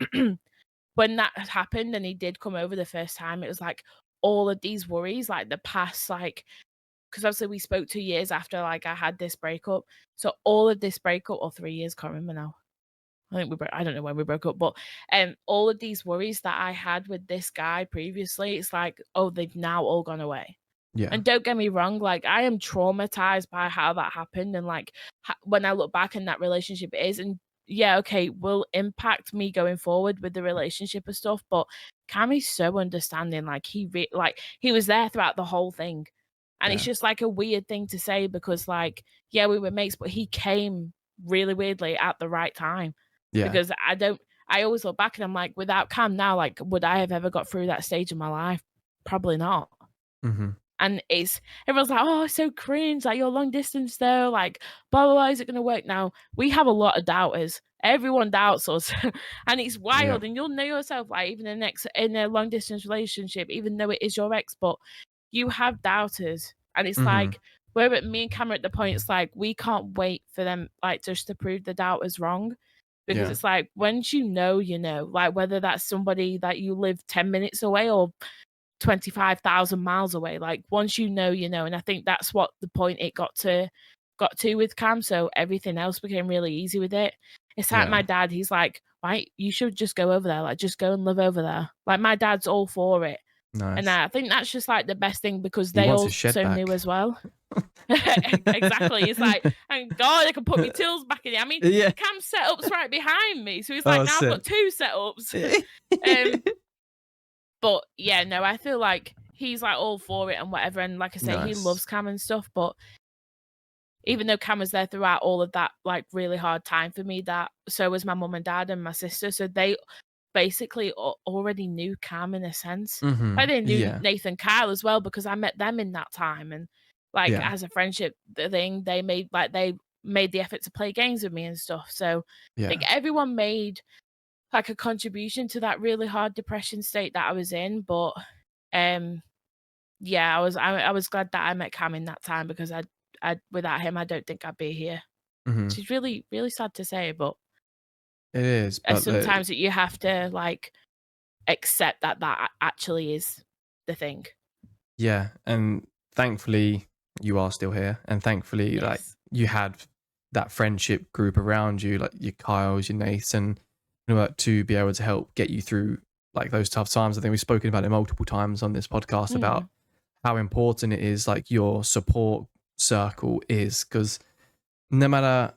when that had happened and he did come over the first time, it was like all of these worries, like, the past, like, because obviously we spoke 2 years after, like, I had this breakup, so all of this breakup, or 3 years, can't remember now. I think I don't know when we broke up, but, all of these worries that I had with this guy previously, it's like, oh, they've now all gone away. Yeah. And don't get me wrong, like, I am traumatized by how that happened, and, like, when I look back in that relationship, it is, and yeah, okay, will impact me going forward with the relationship and stuff, but Cam is so understanding, like, like, he was there throughout the whole thing, and it's Yeah. just, like, a weird thing to say because, like, yeah, we were mates, but he came really weirdly at the right time, Yeah. because I always look back and I'm like, without Cam now, like, would I have ever got through that stage of my life? Probably not. Mhm. And it's everyone's like, "Oh, so cringe, like, you're long distance though, like, blah, blah, blah, is it gonna work now?" We have a lot of doubters. Everyone doubts us, and it's Yeah. wild, and you'll know yourself, like, even in a long distance relationship, even though it is your ex, but you have doubters, and it's Mhm. like, we're at me and Cameron at the point, it's like, we can't wait for them, like, just to prove the doubters wrong, because Yeah. it's like, once you know, like, whether that's somebody that you live 10 minutes away or 25,000 miles away. Like, once you know, and I think that's what the point it got to with Cam, so everything else became really easy with it. It's like my Yeah. dad, he's like, "Right, you should just go over there, like, just go and live over there." Like, my dad's all for it, and Nice. I think that's just, like, the best thing because He they wants his shed also knew back. as well. Exactly, he's like, "Thank God I can put my tools back in it." I mean, Yeah. Cam's setup's right behind me, so he's like, Oh, "Now I've got sick. 2 setups." Um but yeah, no, I feel like he's, like, all for it and whatever, and like I say, he Nice. loves Cam and stuff, but even though Cam was there throughout all of that, like, really hard time for me, that so was my mum and dad and my sister, so they basically already knew Cam in a sense. Like, Mhm. they knew Yeah. Nathan Kyle as well because I met them in that time, and, like, Yeah. as a friendship thing, they made the effort to play games with me and stuff, so I think Yeah. everyone made, like, a contribution to that really hard depression state that I was in, but, um yeah, I was glad that I met Cam in that time because I without him, I don't think I'd be here. Mhm. Which is really, really sad to say, but It is, but sometimes that you have to, like, accept that actually is the thing. yeah, and thankfully you are still here, and thankfully like Yes. you had that friendship group around you, like your Kyles, your Nathan, to be able to help get you through like those tough times. I think we've spoken about it multiple times on this podcast Mm. about how important it is, like your support circle is, because no matter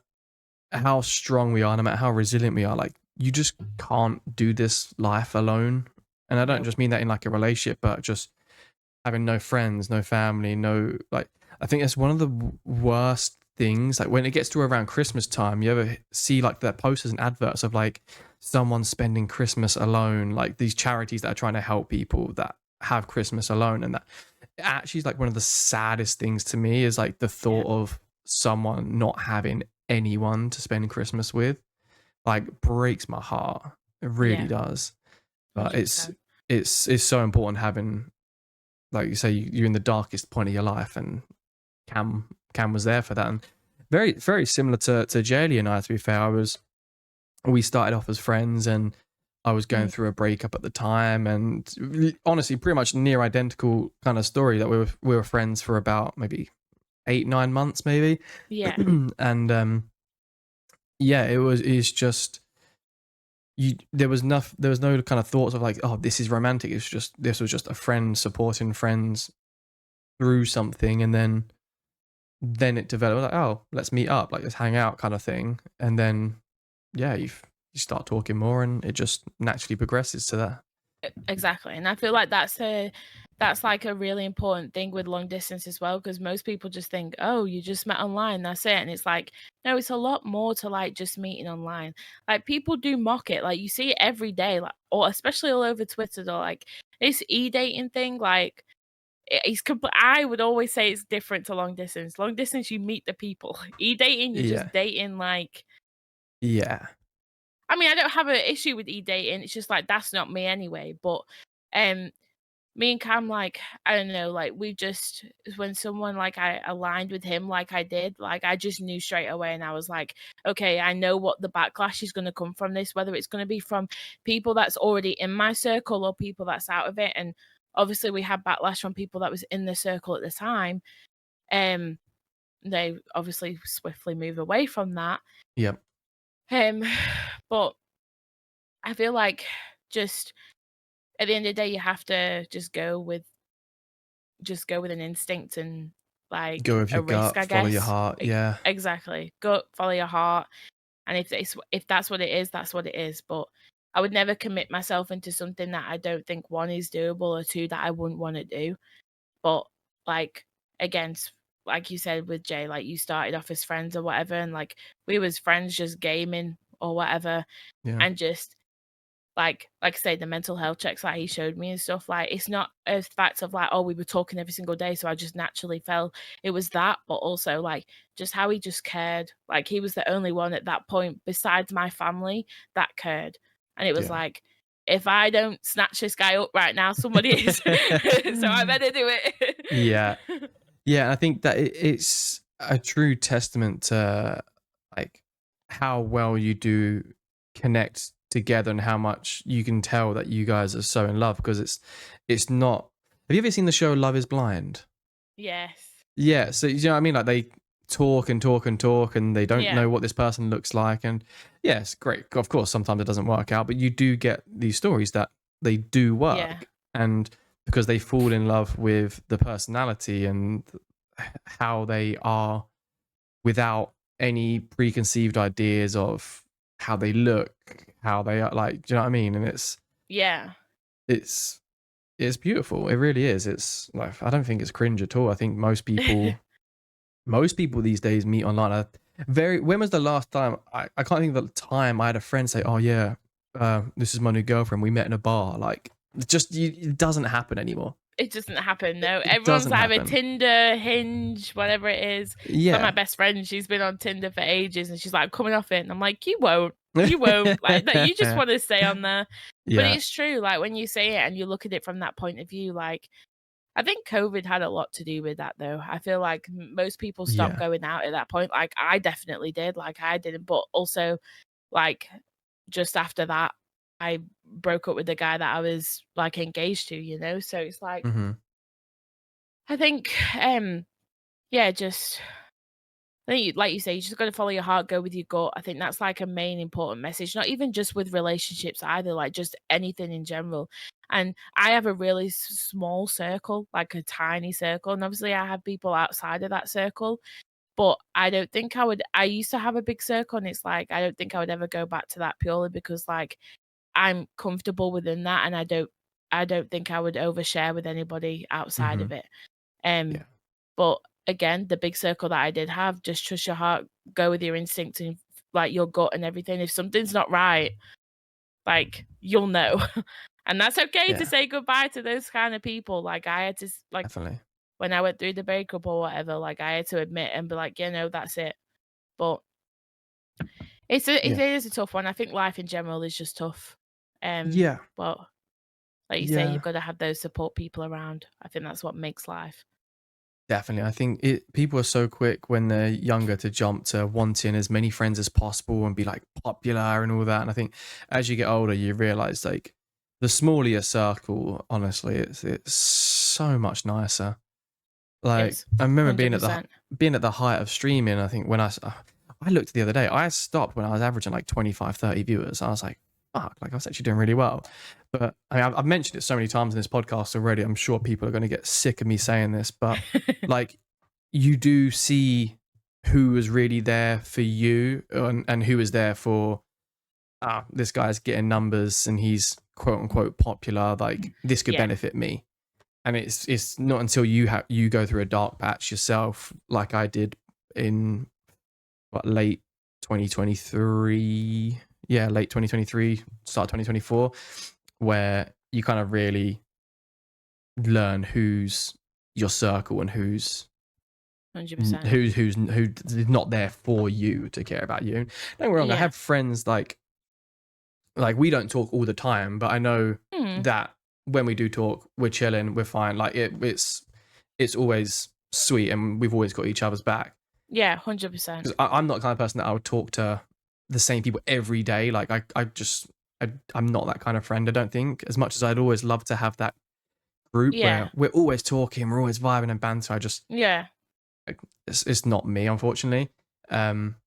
how strong we are, no matter how resilient we are, like you just can't do this life alone. And I don't No. just mean that in like a relationship, but just having no friends, no family, no like. I think that's one of the worst things. Like when it gets to around Christmas time, you ever see like the posters and adverts of like someone spending Christmas alone, like these charities that are trying to help people that have Christmas alone, and that actually is like one of the saddest things to me is like the Yeah. thought of someone not having anyone to spend Christmas with. Like breaks my heart. It really Yeah. does. But it's 100%. it's so important having, like you say, you're in the darkest point of your life, and Cam was there for that, and very similar to Jaylee and I. To be fair, we started off as friends, and I was going Mm. through a breakup at the time, and honestly, pretty much near identical kind of story. That we were friends for about maybe 8-9 months, maybe, Yeah. and yeah, it's just there was no kind of thoughts of like, oh, this is romantic. This was just a friend supporting friends through something, and then it developed like, oh, let's meet up, like let's hang out kind of thing. And then yeah, you start talking more, and it just naturally progresses to that. Exactly, and I feel like that's like a really important thing with long distance as well, because most people just think, oh, you just met online, that's it, and it's like, no, it's a lot more to like just meeting online. Like people do mock it, like you see it every day, like, or especially all over Twitter, or like this e-dating thing, like I would always say it's different to long distance. Long distance, you meet the people. E-dating, you're Yeah, just dating like, yeah, I mean, I don't have an issue with e-dating. It's just like that's not me anyway. But um me and Cam, like, I don't know, like we just when someone like I aligned with him like I did, like I just knew straight away and I was like, okay, I know what the backlash is gonna come from this, whether it's gonna be from people that's already in my circle or people that's out of it. And obviously we had backlash from people that was in the circle at the time. Um they obviously swiftly move away from that. yep, Um but I feel like just at the end of the day you have to just go with an instinct and go like with a your risk, gut, I follow your guess. heart. Yeah, Exactly. Go follow your heart. And if that's what it is, that's what it is. But I would never commit myself into something that I don't think one is doable or two that I wouldn't want to do. But like again, like you said with Jay, like you started off as friends or whatever, and like we was friends just gaming or whatever, yeah, and just like I say, the mental health checks that he showed me and stuff, like, it's not a fact of like, oh, we were talking every single day, so I just naturally fell. It was that, but also like just how he just cared. Like he was the only one at that point besides my family that cared. And it was yeah. like, if I don't snatch this guy up right now, somebody is. So I better do Yeah, it. yeah. I think that it's a true testament to like how well you do connect together, and how much you can tell that you guys are so in love, because it's not. Have you ever seen the show Love Is Blind? Yes. Yeah, so you know what I mean? Like they talk and talk and talk, and they don't Yeah. know what this person looks like. And yes, great. Of course, sometimes it doesn't work out, but you do get these stories that they do Yeah. work. And because they fall in love with the personality and how they are, without any preconceived ideas of how they look, how they are, like, do you know what I mean? And Yeah. it's it's beautiful. It really is. It's like, I don't think it's cringe at all. I think most people these days meet online. When was the last time? I can't think of the time I had a friend say, "Oh yeah, this is my new girlfriend. We met in a bar." Like, it doesn't happen anymore. It doesn't happen, no. It Everyone's doesn't either happen. Tinder, Hinge, whatever it is. Like my Yeah. best friend, she's been on Tinder for ages, and she's like, "Coming off it," and I'm like, "You won't. You won't. Like, no, you just wanna stay on there." But Yeah. it's true, like, when you say it and you look at it from that point of view, like, I think COVID had a lot to do with that, though. I feel like most people stopped Yeah. going out at that point. Like, I definitely did, like, I didn't, but also, like just after that, I broke up with the guy that I was, like, engaged to, you know? So it's like, Mhm. I think, yeah, just I think you like you say, you just gotta follow your heart, go with your gut. I think that's, like, a main important message, not even just with relationships either, like, just anything in general. And I have a really small circle, like a tiny circle, and obviously I have people outside of that circle, but I don't think I used to have a big circle, and it's like, I don't think I would ever go back to that purely because, like, I'm comfortable within that, and I don't think I would overshare with anybody outside of Mhm. it. Um, Yeah. but again, the big circle that I did have, just trust your heart, go with your instinct and like your gut and everything. If something's not right, like you'll know. And that's okay to Yeah. say goodbye to those kind of people. Like I had to like Definitely. when I went through the breakup or whatever, like I had to admit and be like, that's it. But it Yeah. is a tough one. I think life in general is just tough. Yeah. But like you say, you've Yeah. got to have those support people around. I think that's what makes life. Definitely. I think people are so quick when they're younger to jump to wanting as many friends as possible and be like popular and all that. And I think as you get older, you realize like the smaller your circle, honestly, it's so much nicer. Like It's I remember 100%. being at the height of streaming. I think when I looked the other day, I stopped when I was averaging like 25, 30 viewers. I was like, fuck, like I was actually doing really well. But I mean, I've mentioned it so many times in this podcast already. I'm sure people are going to get sick of me saying this, but like you do see who is really there for you and who is there for this guy's getting numbers and he's quote unquote popular. Like this could Yeah, benefit me, and it's not until you go through a dark patch yourself, like I did in what late 2023, yeah, late 2023, start 2024, where you kind of really learn who's your circle and who's 100%. who's not there for you to care about you. Don't get me wrong, I Yeah. have friends like we don't talk all the time, but I know Mm. that when we do talk, we're chilling, we're fine. Like it's always sweet, and we've always got each other's back. Yeah, 100%. Because I'm not the kind of person that I would talk to the same people every day. Like I'm not that kind of friend. I don't think as much as I'd always love to have that group Yeah. where we're always talking, we're always vibing and banter. Yeah. Like, it's not me, unfortunately. Um,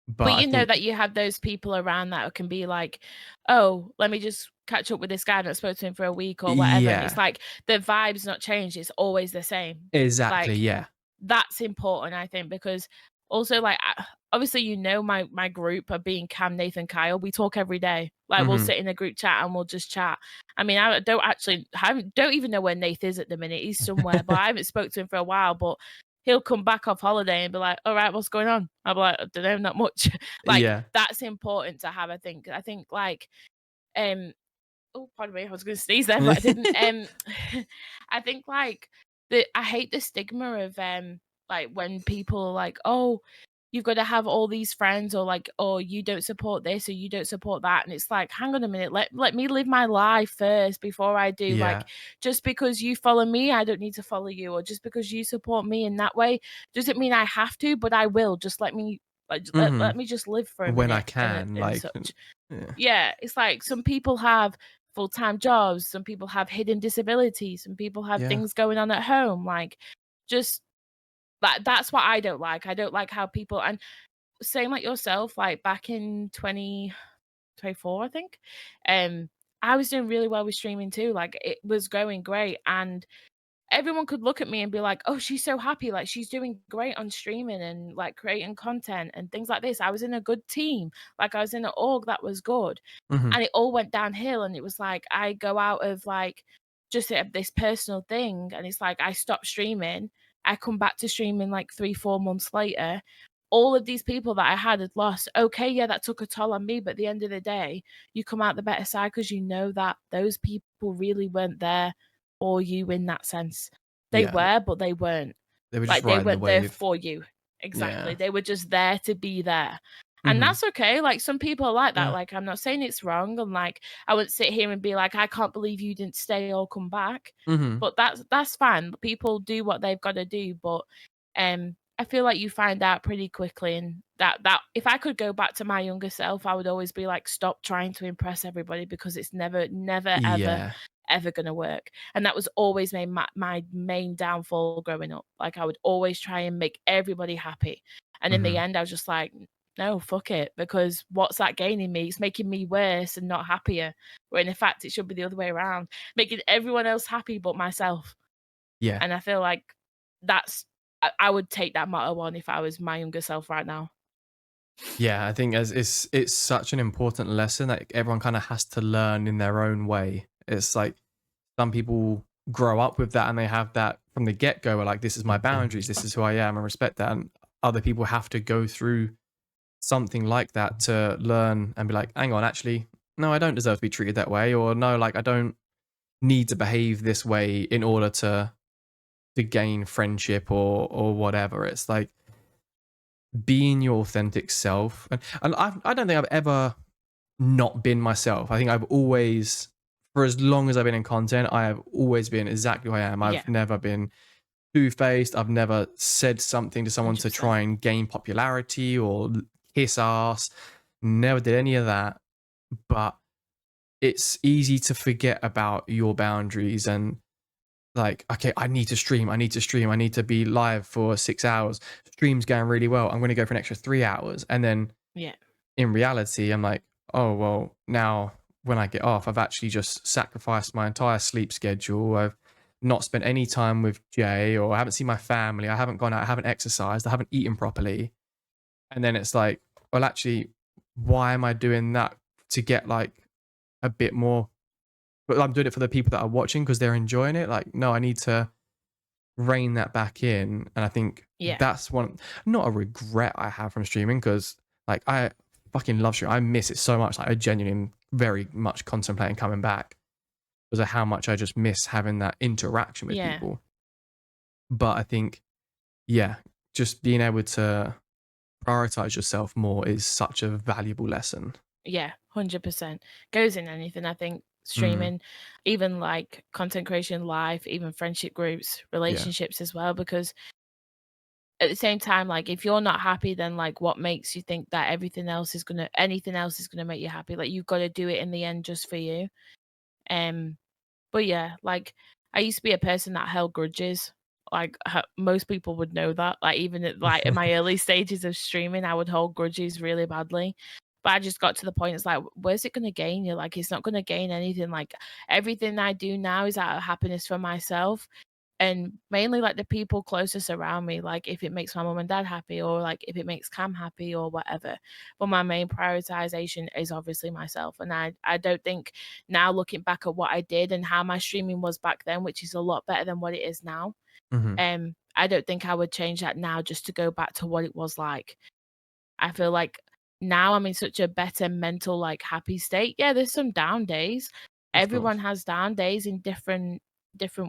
but But I you know think that you have those people around that can be like, "Oh, let me just catch up with this guy, I haven't spoken to him for a week," or whatever, and it's yeah, like the vibe's not changed, it's always the same. exactly, Like, yeah, that's important, I think, because also, like, obviously, my group of being Cam, Nathan, Kyle, we talk every day. Like, we'll hmm sit in a group chat and we'll just chat. I mean, I don't even know where Nath is at the minute. He's somewhere, but I haven't spoke to him for a while, but he'll come back off holiday and be like, "All right, what's going on?" I'll be like, "I don't know, not much." Like, yeah, that's important to have, I think. I think, like, um oh, pardon me, I was gonna sneeze there, but I didn't. I think like I hate the stigma of like when people are like, oh, you've got to have all these friends, or like, oh, you don't support this or you don't support that. And it's like, hang on a minute, let me live my life first before I do. yeah, Like, just because you follow me, I don't need to follow you, or just because you support me in that way doesn't mean I have to, but I will. Just let me like hmm let me just live for a when I minute can, and like, such. yeah, Yeah, it's like some people have full-time jobs, some people have hidden disabilities, some people have yeah, things going on at home, like, just that's what I don't like. I don't like how people and same like yourself, like, back in 2024, I think, um, I was doing really well with streaming too, like, it was going great, and everyone could look at me and be like, "Oh, she's so happy, like, she's doing great on streaming and, like, creating content and things like this." I was in a good team, like, I was in an org that was good, hmm and it all went downhill, and it was like, I go out of, like, just this personal thing, and it's like I stopped streaming, I come back to streaming, like, 3, 4 months later, all of these people that I had lost. Okay, yeah, that took a toll on me, but at the end of the day, you come out the better side because you know that those people really weren't there for you in that sense. They yeah. were, but they weren't. They were just Like, they riding the weren't there wave. for you. Exactly. Yeah. They were just there to be there. And hmm that's okay. Like, some people are like that. Yeah. Like, I'm not saying it's wrong. And like, I wouldn't sit here and be like, I can't believe you didn't stay or come back. hmm But that's fine. People do what they've got to do. But I feel like you find out pretty quickly, and that if I could go back to my younger self, I would always be like, "Stop trying to impress everybody because it's never, ever, Yeah. ever gonna work." And that was always my main downfall growing up. Like, I would always try and make everybody happy, and in the Mhm. end, I was just like, "No, fuck it," because what's that gaining me? It's making me worse and not happier, when in fact, it should be the other way around, making everyone else happy but myself. Yeah. And I feel like that's I would take that motto on if I was my younger self right now. Yeah, I think as it's such an important lesson that everyone kind of has to learn in their own way. It's like some people grow up with that and they have that from the get go. Like, this is my boundaries, this is who I am, and respect that. And other people have to go through something like that to learn and be like, hang on, actually, no, I don't deserve to be treated that way, or no, like I don't need to behave this way in order to gain friendship or whatever. It's like being your authentic self. And I don't think I've ever not been myself. I think I've always, for as long as I've been in content, I have always been exactly who I am. Yeah, I've never been two-faced. I've never said something to someone to 100%. try and gain popularity or kiss ass. Never did any of that. But it's easy to forget about your boundaries and like, okay, I need to stream. I need to stream. I need to be live for 6 hours. Stream's going really well. I'm going to go for an extra 3 hours. And then Yeah, in reality, I'm like, oh, well, now when I get off, I've actually just sacrificed my entire sleep schedule. I've not spent any time with Jay, or I haven't seen my family. I haven't gone out. I haven't exercised. I haven't eaten properly. And then it's like, well, actually, why am I doing that to get like a bit more? But I'm doing it for the people that are watching because they're enjoying it. Like, no, I need to rein that back in. And I think yeah, that's one, not a regret I have from streaming, because like I fucking love streaming. I miss it so much. Like, I genuinely am very much contemplating coming back because of how much I just miss having that interaction with yeah, people. But I think, yeah, just being able to prioritize yourself more is such a valuable lesson. yeah, 100%. Goes in anything, I think, Mm, streaming, even like content creation, live, even friendship groups, yeah. relationships as well, because at the same time, like, if you're not happy, then like what makes you think that anything else is gonna make you happy? Like, you've got to do it in the end just for you. Um But yeah, like, I used to be a person that held grudges. Like, most people would know that. Like, even at, like, in my early stages of streaming, I would hold grudges really badly. But I just got to the point, it's like, where's it gonna gain you? Like, it's not gonna gain anything. Like, everything I do now is out of happiness for myself, and mainly, like, the people closest around me, like, if it makes my mum and dad happy, or, like, if it makes Cam happy or whatever. But my main prioritization is obviously myself, and I don't think, now looking back at what I did and how my streaming was back then, which is a lot better than what it is now, Hmm. I don't think I would change that now just to go back to what it was like. I feel like now I'm in such a better mental, like, happy state. Yeah, there's some down days. Of Everyone course. has down days in different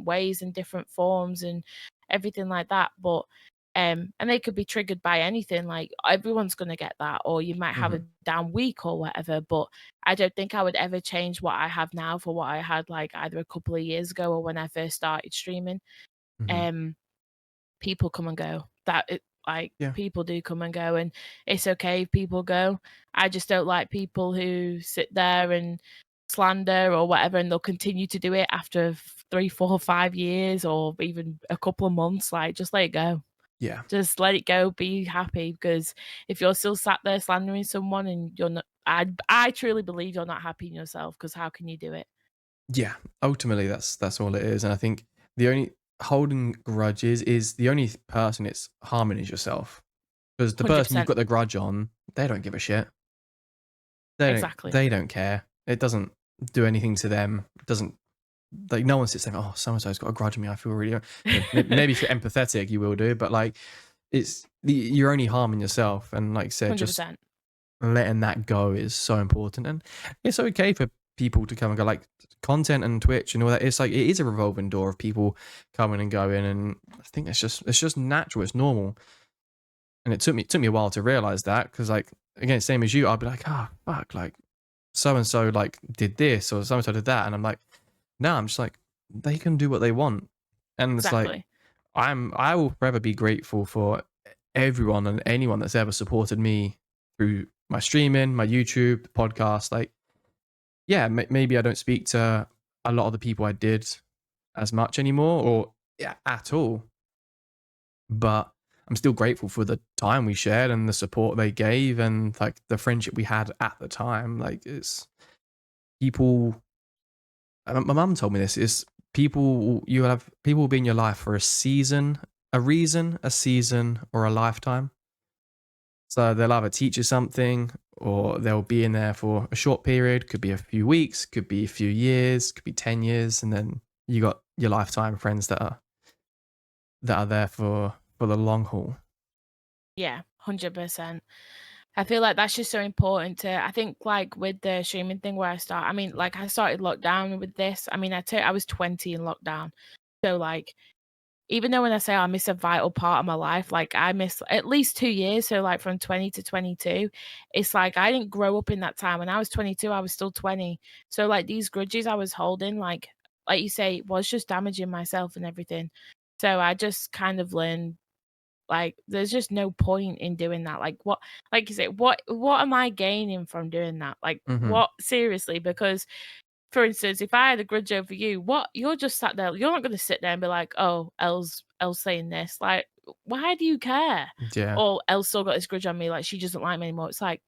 ways and different forms and everything like that. But and they could be triggered by anything. Like, everyone's gonna get that, or you might have Hmm. a down week or whatever. But I don't think I would ever change what I have now for what I had like either a couple of years ago or when I first started streaming. Hmm. Um People come and go. Yeah. People do come and go, and it's okay if people go. I just don't like people who sit there and slander or whatever, and they'll continue to do it after 3, 4, 5 years or even a couple of months. Like, just let it go. Yeah. Just let it go, be happy, because if you're still sat there slandering someone and you're not, I truly believe you're not happy in yourself, because how can you do it? Yeah, ultimately that's all it is. And I think the only holding grudges is the only person it's harming is yourself. Because the person you've 100%. got the grudge on, they don't give a shit. They don't Exactly. they don't care. It doesn't do anything to them. It doesn't, like, no one sits there, oh, so and so's got a grudge on me. I feel really, maybe if you're empathetic, you will do, but like you're only harming yourself. And like I said, just 100%. letting that go is so important. And it's okay for people to come and go, like content and Twitch and all that. It's like it is a revolving door of people coming and going, and I think it's just natural. It's normal. And it took me a while to realize that, because like again, same as you, I'd be like, ah, fuck, like so and so like did this or so and so did that, and I'm like, no, I'm just like, they can do what they want. And it's like Exactly. I will forever be grateful for everyone and anyone that's ever supported me through my streaming, my YouTube, the podcast. Like, yeah, maybe I don't speak to a lot of the people I did as much anymore, or yeah, at all. But I'm still grateful for the time we shared and the support they gave and like the friendship we had at the time. Like, it's people. My mum told me this is people. You have people will be in your life for a season, a reason, a season, or a lifetime. So they'll either teach you something or they'll be in there for a short period, could be a few weeks, could be a few years, could be 10 years, and then you got your lifetime friends that are there for the long haul. Yeah, 100%. I feel like that's just so important to I think, like, with the streaming thing where I mean, like, I started lockdown with this. I mean, I was 20 in lockdown. So, like, even though when I say I miss a vital part of my life, like, I miss at least 2 years, so, like, from 20 to 22, it's like I didn't grow up in that time. When I was 22, I was still 20. So, like, these grudges I was holding, like you say, was just damaging myself and everything. So, I just kind of learned like, there's just no point in doing that. Like you say, what am I gaining from doing that? Like, Hmm. what seriously? Because, for instance, if I had a grudge over you, what you're just sat there, you're not gonna sit there and be like, "Oh, Elle's saying this." Like, why do you care? Yeah. Or Elle's still got this grudge on me, like she doesn't like me anymore. It's like,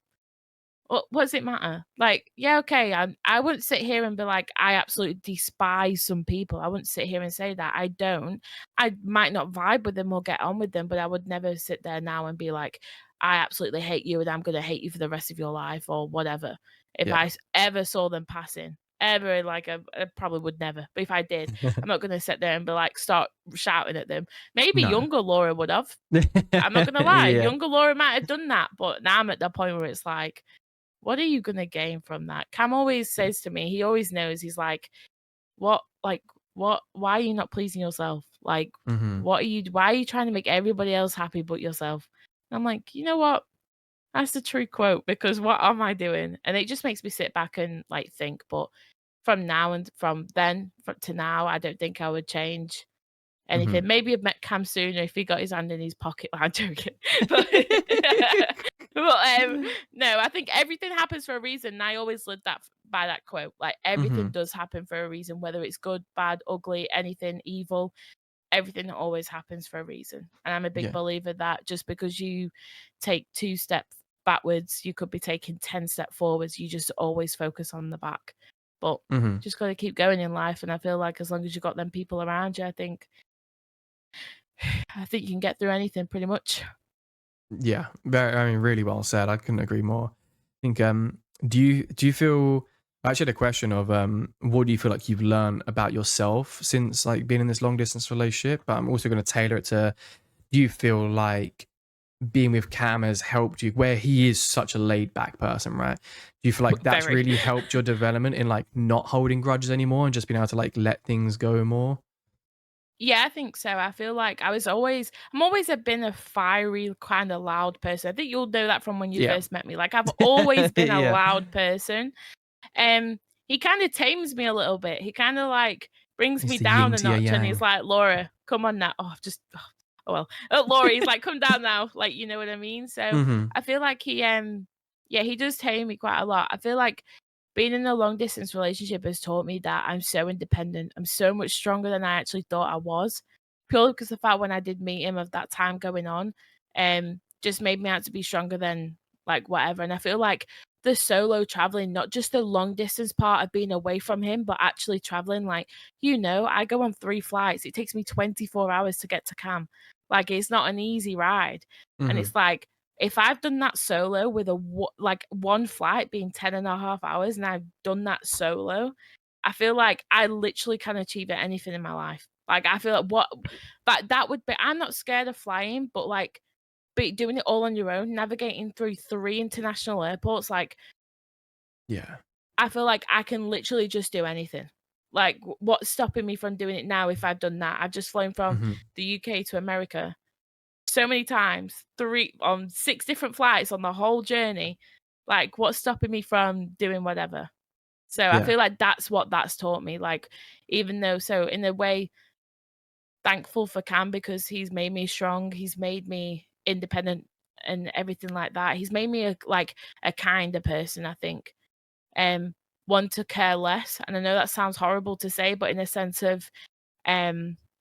what does it matter? Like, yeah, okay, I wouldn't sit here and be like, I absolutely despise some people. I wouldn't sit here and say that. I don't. I might not vibe with them or get on with them, but I would never sit there now and be like, I absolutely hate you and I'm gonna hate you for the rest of your life or whatever. If Yeah. ever saw them passing, ever, like I probably would never. But if I did, I'm not gonna sit there and be like, start shouting at them. Maybe No. younger Laura would have. I'm not gonna lie. Yeah. Younger Laura might have done that, but now I'm at the point where it's like, what are you gonna gain from that? Cam always says to me, he always knows, he's like, "What like, what why are you not pleasing yourself? Like, Hmm. why are you trying to make everybody else happy but yourself?" And I'm like, "You know what? That's the true quote because what am I doing?" And it just makes me sit back and, like, think, but from now and from then to now, I don't think I would change Hmm. anything. Maybe I've met Cam sooner if he got his hand in his pocket. I'm joking. But but, no, I think everything happens for a reason, and I always live by that quote. Like, everything Hmm. does happen for a reason, whether it's good, bad, ugly, anything, evil, everything always happens for a reason. And I'm a big Yeah. believer that just because you take 2 steps backwards, you could be taking 10 steps forwards. You just always focus on the back. But Hmm. just gotta keep going in life, and I feel like as long as you got them people around you, I think you can get through anything pretty much. Yeah. Very, I mean, really well said. I couldn't agree more. I think do you feel I actually had a question of what do you feel like you've learned about yourself since like being in this long distance relationship? But I'm also going to tailor it to, do you feel like being with Cam has helped you, where he is such a laid back person, right? Do you feel like that's Very. really helped your development in like not holding grudges anymore and just being able to like let things go more? Yeah, I think so. I feel like I'm always been a fiery, kinda loud person. I think you'll know that from when you Yeah. first met me. Like, I've always been a Yeah. loud person. He kinda tames me a little bit. He kinda, like, brings It's me the down yin a to your notch, and he's yang. like, "Laura, come on now." Oh, well. Laura, he's like, "Come down now." Like, you know what I mean? So, Hmm. I feel like yeah, he does tame me quite a lot. I feel like being in a long distance relationship has taught me that I'm so independent. I'm so much stronger than I actually thought I was. Purely because the fact when I did meet him of that time going on, just made me out to be stronger than like whatever. And I feel like the solo traveling, not just the long distance part of being away from him, but actually traveling, like, I go on 3 flights. It takes me 24 hours to get to Cam. Like, it's not an easy ride. And Hmm. it's like, if I've done that solo with like one flight being 10.5 hours and I've done that solo, I feel like I literally can achieve anything in my life. Like, I feel like that would be, I'm not scared of flying, but like doing it all on your own, navigating through 3 international airports, like Yeah. I feel like I can literally just do anything. Like, what's stopping me from doing it now if I've done that? I've just flown from Hmm. the UK to America so many times, 3 on 6 different flights on the whole journey. Like, what's stopping me from doing whatever? So, I Yeah. feel like that's what that's taught me, like, even though in a way, thankful for Cam because he's made me strong, he's made me independent and everything like that. He's made me a kinder person, I think. Um, One to care less, and I know that sounds horrible to say, but in a sense of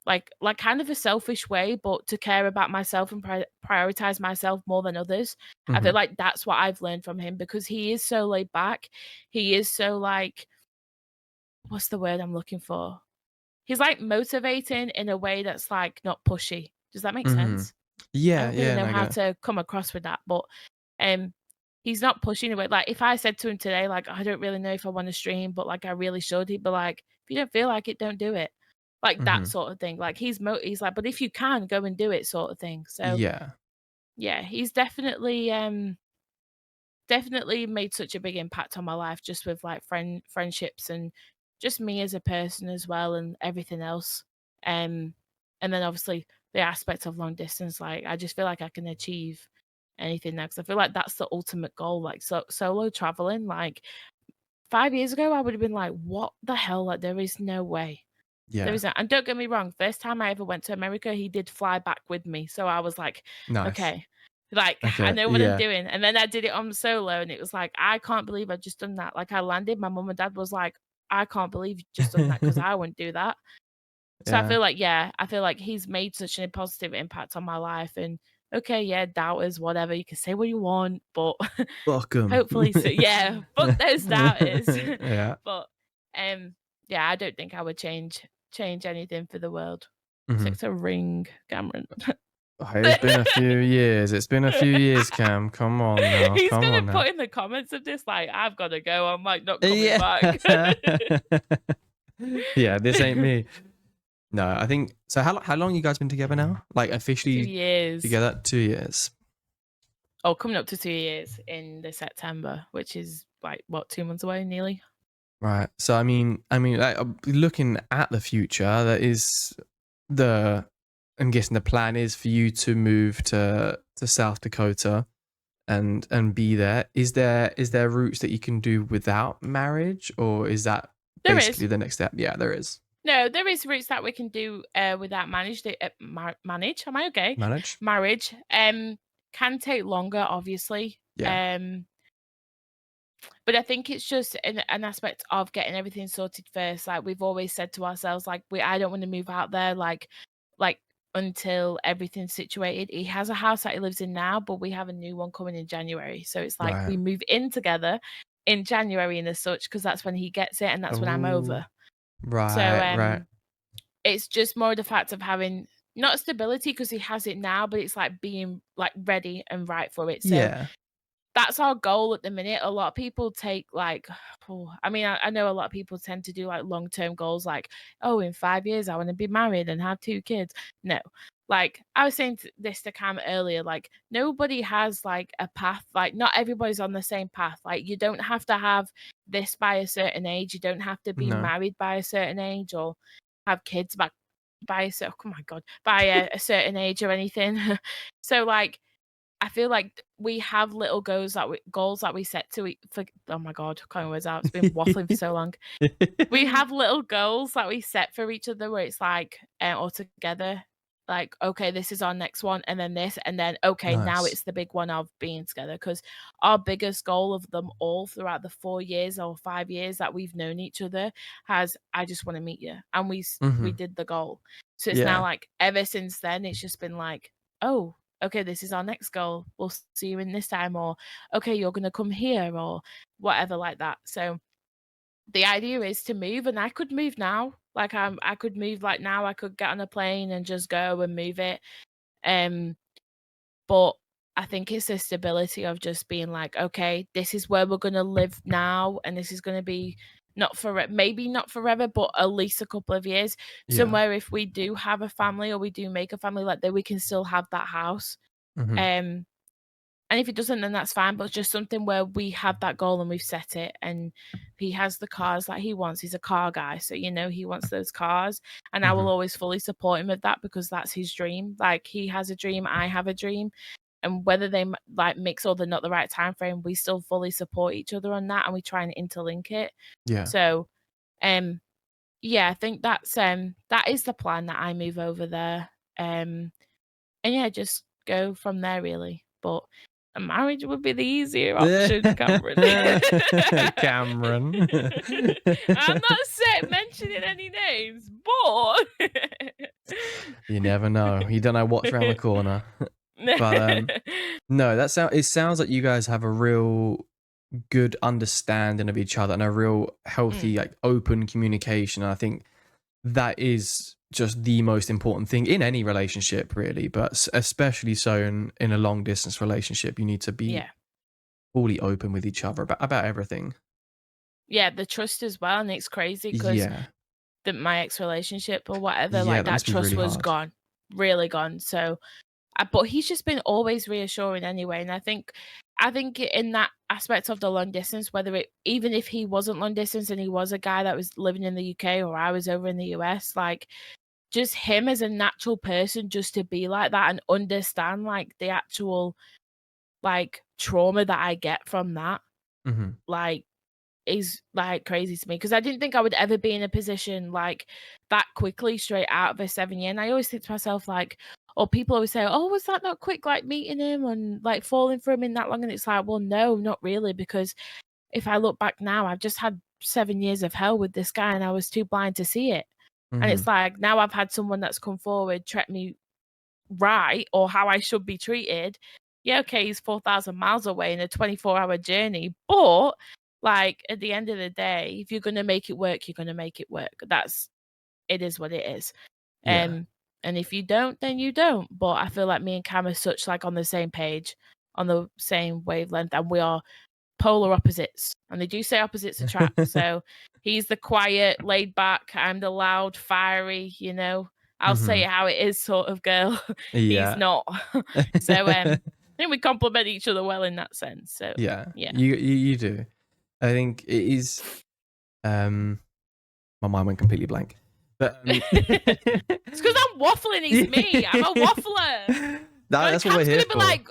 like kind of a selfish way, but to care about myself and prioritize myself more than others. I feel Mhm. like that's what I've learned from him because he is so laid back. He is so like, what's the word I'm looking for? He's like motivating in a way that's like not pushy. Does that make Mhm. sense? I Yeah, don't really yeah, know no, I how get it. to come across with that, but um he's not pushing away. Like if I said to him today, like, I don't really know if I want to stream, but like I really should, he'd be like, if you don't feel like it, don't do it. Like that Mhm. sort of thing. Like he's like, but if you can, go and do it sort of thing. So Yeah. yeah, he's definitely made such a big impact on my life just with like friendships and just me as a person as well and everything else. Um and then obviously the aspect of long distance, like I just feel like I can achieve anything next. I feel like that's the ultimate goal. Like solo traveling, like 5 years ago I would have been like, what the hell? Like there is no way. There Yeah. isn't. And don't get me wrong, first time I ever went to America, he did fly back with me. So I was like, Nice. okay, like I Okay, know what I'm yeah. doing. And then I did it on solo and it was like, I can't believe I just done that. Like I landed, my mum and dad was like, I can't believe you just done that because I wouldn't do that. So I Yeah. feel like, yeah, I feel like he's made such a positive impact on my life. And okay, yeah, doubters, whatever, you can say what you want, but Fuck 'em. hopefully, so yeah, fuck those doubters. Yeah. But yeah, I don't think I would change anything for the world. Mhm. 6 a ring, Cameron. Oh, it's been a few years. It's been a few years, Cam. Come on now. He's Come gonna on now. put in the comments of this like, "I've gotta go, I'm, like, not coming Yeah. back." Yeah, this ain't me. No, I think so how long you guys been together now? Like 2 officially years. together? 2 years. Oh, coming up to 2 years in the September, which is, like, what, 2 months away nearly? Right. So I mean, like, looking at the future, that is the I'm guessing the plan is for you to move to South Dakota and be there. Is there routes that you can do without marriage, or is that There is. basically the next step? Yeah, there is. No, there is routes that we can do, without manage, am I okay? Manage? Marriage, can take longer, obviously, Yeah. but I think it's just an aspect of getting everything sorted first. Like we've always said to ourselves, like I don't want to move out there, like until everything's situated. He has a house that he lives in now, but we have a new one coming in January. So it's like Right. we move in together in January and as such, because that's when he gets it and that's when I'm Oh. over. So Right, right. it's just more the fact of having not stability because he has it now, but it's like being like ready and right for it. So Yeah. that's our goal at the minute. A lot of people take like, I mean, I know a lot of people tend to do like long term goals, like, oh, in 5 years, I want to be married and have 2 kids. No, like I was saying this to Cam earlier, like nobody has like a path, like not everybody's on the same path. Like you don't have to have this by a certain age, you don't have to be No. married by a certain age or have kids by a certain, oh my God, by a certain age or anything. So like, I feel like we have little goals that we set to for oh my god, can't words out. It's been waffling for so long. We have little goals that we set for each other where it's like, or together, like, okay, this is our next one, and then this, and then okay, now Nice. it's the big one of being together. Because our biggest goal of them all throughout the 4 years or 5 years that we've known each other has, I just want to meet you, and we Mhm. did the goal. So it's now Yeah. like ever since then, it's just been like, oh, okay, this is our next goal. We'll see you in this time, or okay, you're gonna come here, or whatever like that. So the idea is to move, and I could move now. Like I could move like now. I could get on a plane and just go and move it. Um, but I think it's the stability of just being like, okay, this is where we're gonna live now, and this is gonna be not for maybe not forever, but at least a couple of years. Yeah. Somewhere if we do have a family or we do make a family, like that, we can still have that house. Mhm. Um, and if it doesn't, then that's fine, but just something where we have that goal and we've set it, and he has the cars that he wants. He's a car guy, so, he wants those cars, and I will Mhm. always fully support him with that because that's his dream. Like, he has a dream, I have a dream, and whether they, like, mix or they're not the right time frame, we still fully support each other on that, and we try and interlink it. Yeah. So, um, yeah, I think that is the plan that I move over there, and yeah, just go from there, really. But a marriage would be the easier option, Cameron. Cameron. I'm not mentioning any names, but You never know. You don't know what's around the corner. But no, it sounds like you guys have a real good understanding of each other and a real healthy, like open communication. And I think that is just the most important thing in any relationship, really, but especially so in a long distance relationship. You need to be fully open with each other about everything. Yeah, the trust as well, and it's crazy because my ex relationship or whatever, like that must be trust really was hard. gone, really gone. So, but he's just been always reassuring anyway, and I think in that aspect of the long distance, even if he wasn't long distance and he was a guy that was living in the UK or I was over in the US, like just him as a natural person, just to be like that and understand like the actual like trauma that I get from that, like is like crazy to me, because I didn't think I would ever be in a position like that quickly straight out of a 7 year. And I always think to myself like, or people always say, oh, was that not quick, like meeting him and like falling for him in that long? And it's like, well, no, not really, because if I look back now, I've just had 7 years of hell with this guy and I was too blind to see it. And it's like, now I've had someone that's come forward, treat me right, or how I should be treated. Yeah, okay, he's 4,000 miles away in a 24-hour journey, but like at the end of the day, if you're gonna make it work, you're gonna make it work. It is what it is. And if you don't, then you don't. But I feel like me and Cam are such like on the same page, on the same wavelength, and we are polar opposites. And they do say opposites attract. So he's the quiet, laid back, I'm the loud, fiery, I'll say it how it is sort of girl. He's not. So I think we complement each other well in that sense. So yeah. You do. I think it is my mind went completely blank. But it's because I'm waffling, it's me. I'm a waffler. That's what we're here for. Like,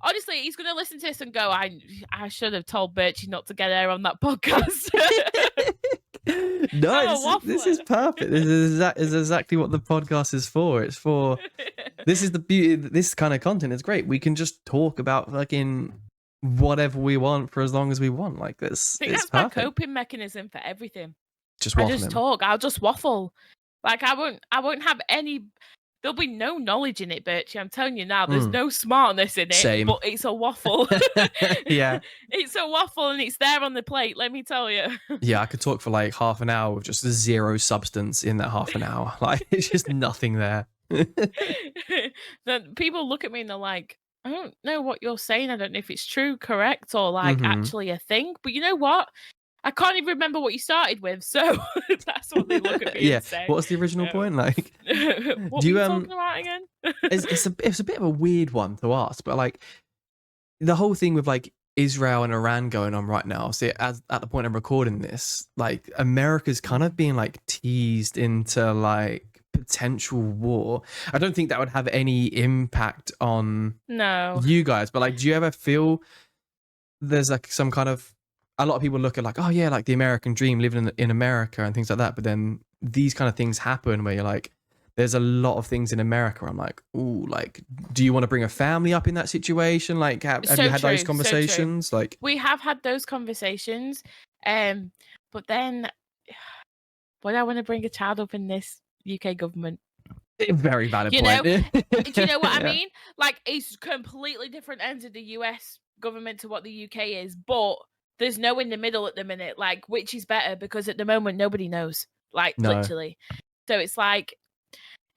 honestly, he's gonna listen to this and go, I should have told Birchie not to get her on that podcast. No, this is perfect. This is exactly what the podcast is for. It's for this is the beauty. This kind of content is great. We can just talk about fucking whatever we want for as long as we want. Like this. I think that's perfect. my coping mechanism for everything. I just talk. I'll just waffle. Like I won't have any. There'll be no knowledge in it, Birchie. I'm telling you now. There's no smartness in it. Same. But it's a waffle. Yeah. It's a waffle and it's there on the plate. Let me tell you. Yeah, I could talk for like half an hour with just zero substance in that half an hour. Like it's just nothing there. Then people look at me and they're like, I don't know what you're saying. I don't know if it's true, correct, or like actually a thing. But you know what? I can't even remember what you started with, so that's what they look at me and say. What's the original point? Like, what were you talking about again? it's a bit of a weird one to ask, but like the whole thing with like Israel and Iran going on right now. See, at the point I'm recording this, like America's kind of being like teased into like potential war. I don't think that would have any impact on you guys, but like, do you ever feel there's like some kind of, a lot of people look at like, oh yeah, like the American dream, living in America and things like that. But then these kind of things happen where you're like, there's a lot of things in America. I'm like, ooh, like, do you want to bring a family up in that situation? Like, have you had those conversations? Like, we have had those conversations. But then would I want to bring a child up in this UK government? Very valid point. Do you know what I mean? Like, it's completely different ends of the US government to what the UK is, but there's no in the middle at the minute, like which is better, because at the moment nobody knows, like literally. So it's like,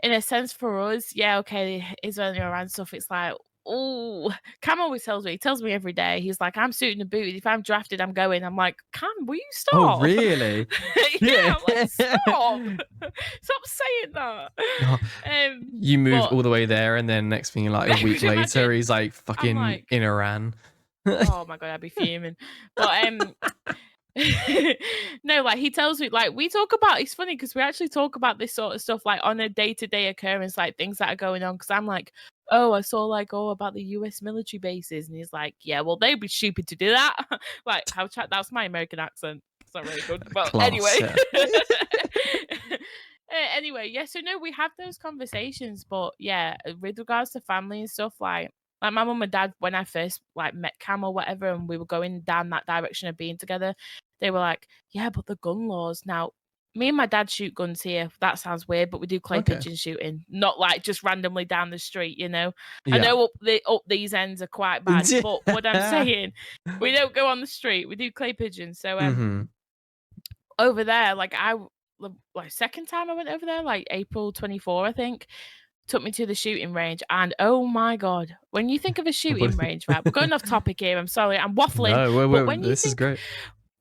in a sense for us, yeah, okay, Israel and Iran stuff, it's like, oh, Cam always tells me every day, he's like, I'm suiting the boot. If I'm drafted, I'm going. I'm like, Cam, will you stop? Oh, really? Yeah, I'm like, stop. Stop saying that. No. You moved all the way there, and then next thing, like a week later, he's like fucking like, in Iran. Oh my god, I'd be fuming. But no, like he tells me, like we talk about, it's funny because we actually talk about this sort of stuff like on a day-to-day occurrence, like things that are going on, because I'm like, oh, I saw like about the US military bases, and he's like, yeah, well, they'd be stupid to do that. Like that's my American accent. It's not really good, but Class, anyway. Anyway, yeah, so no, we have those conversations, but yeah, with regards to family and stuff, like my mum and dad, when I first like met Cam or whatever, and we were going down that direction of being together, they were like, "Yeah, but the gun laws." Now, me and my dad shoot guns here. That sounds weird, but we do clay Okay. pigeon shooting, not like just randomly down the street, you know. I Yeah. know up these ends are quite bad, but what I'm saying, we don't go on the street. We do clay pigeons. So Mhm. over there, like second time I went over there, like April 24, I think, took me to the shooting range, and oh my god, when you think of a shooting What range, right? We're going off topic here. I'm sorry, I'm waffling, No, but this is great.